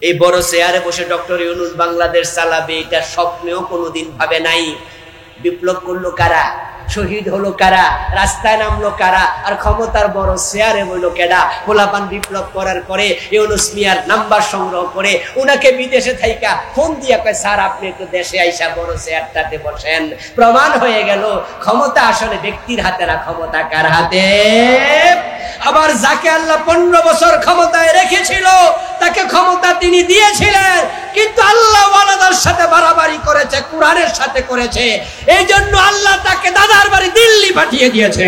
এই বড় চেয়ারে বসে ডক্টর ইউনূস বাংলাদেশ চালাবে, এটা স্বপ্নেও কোনোদিন ভাবে নাই। বিপ্লব করলো কারা? শহীদ হলো কারা? রাস্তায় নামলো কারা? আর ক্ষমতার বড় চেয়ারে বইল কেডা? পোলাপান বিপ্লব করার পরে ইউনূস মিয়ার নাম্বার সংগ্রহ করে উনাকে বিদেশে থাইকা ফোন দিয়া কয়, স্যার আপনি একটু দেশে আইসা বড় চেয়ারটাতে বসেন। প্রমাণ হয়ে গেল ক্ষমতা আসলে ব্যক্তির হাতে না, ক্ষমতা কার হাতে? আবার যাকে আল্লাহ 15 বছর ক্ষমতায় রেখেছিল, তাকে ক্ষমতা তিনি দিয়েছিলেন, কিন্তু আল্লাহ ওয়ালাদার সাথে বাড়াবাড়ি করেছে, কুরআনের সাথে করেছে। এই জন্য আল্লাহ তাকে দাদার বাড়ি দিল্লি পাঠিয়ে দিয়েছে।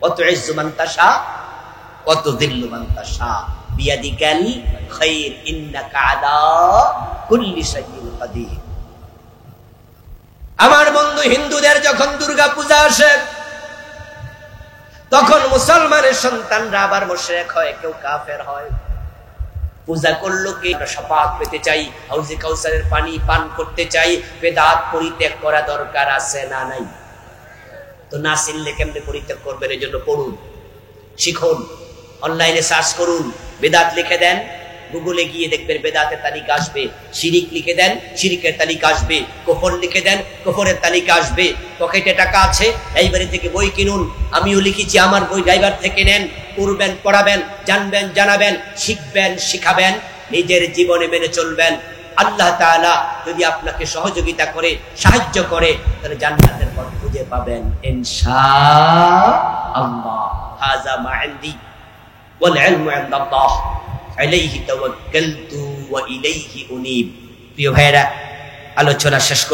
কত ইজ্জু মান তাশা, কত দিল্লু মান তাশা। বিয়াদিকাল খায়র ইন্নাকা আলা কুল্লি শাইইন কাদির। আমার বন্ধু, হিন্দুদের যখন দুর্গা পূজা আসে তখন মুসলমানের সন্তানরা আবার মুশরিক হয়, কেউ কাফের হয়। পূজা করলো কি? শাফাত পেতে চাই, হাউজে কাউসারের পানি পান করতে চাই, বেদাত পরিত্যাগ করা দরকার আছে না নাই? তো না চিনলে কেমনে পরিত্যাগ করবেন? এই জন্য পড়ুন, শিখুন, অনলাইনে সার্চ করুন, বেদাত লিখে দেন, গুগলে গিয়ে দেখবেন বেদাতের তালিকা আসবে। শিরিক লিখে দেন, শিরিকের তালিকা আসবে। কুফর লিখে দেন, কুফরের তালিকা আসবে। পকেটে টাকা আছে, লাইব্রেরি থেকে বই কিনুন, আমিও লিখেছি, আমার বই লাইব্রেরি থেকে নেন, পড়বেন, পড়াবেন, জানবেন, জানাবেন, শিখবেন, শিখাবেন, নিজের জীবনে মেনে চলবেন। আল্লাহ তাআলা যদি আপনাকে সহযোগিতা করে, সাহায্য করে, তাহলে জান্নাতের পথ খুঁজে পাবেন ইনশাআল্লাহ। হাযা মা ইনদি ওয়াল ইলমু ইনদাল্লাহ আলাইহি তাওয়াক্কালতু ওয়া ইলাইহি উনীব। প্রিয় ভাইরা, আলোচনা শেষ করলাম।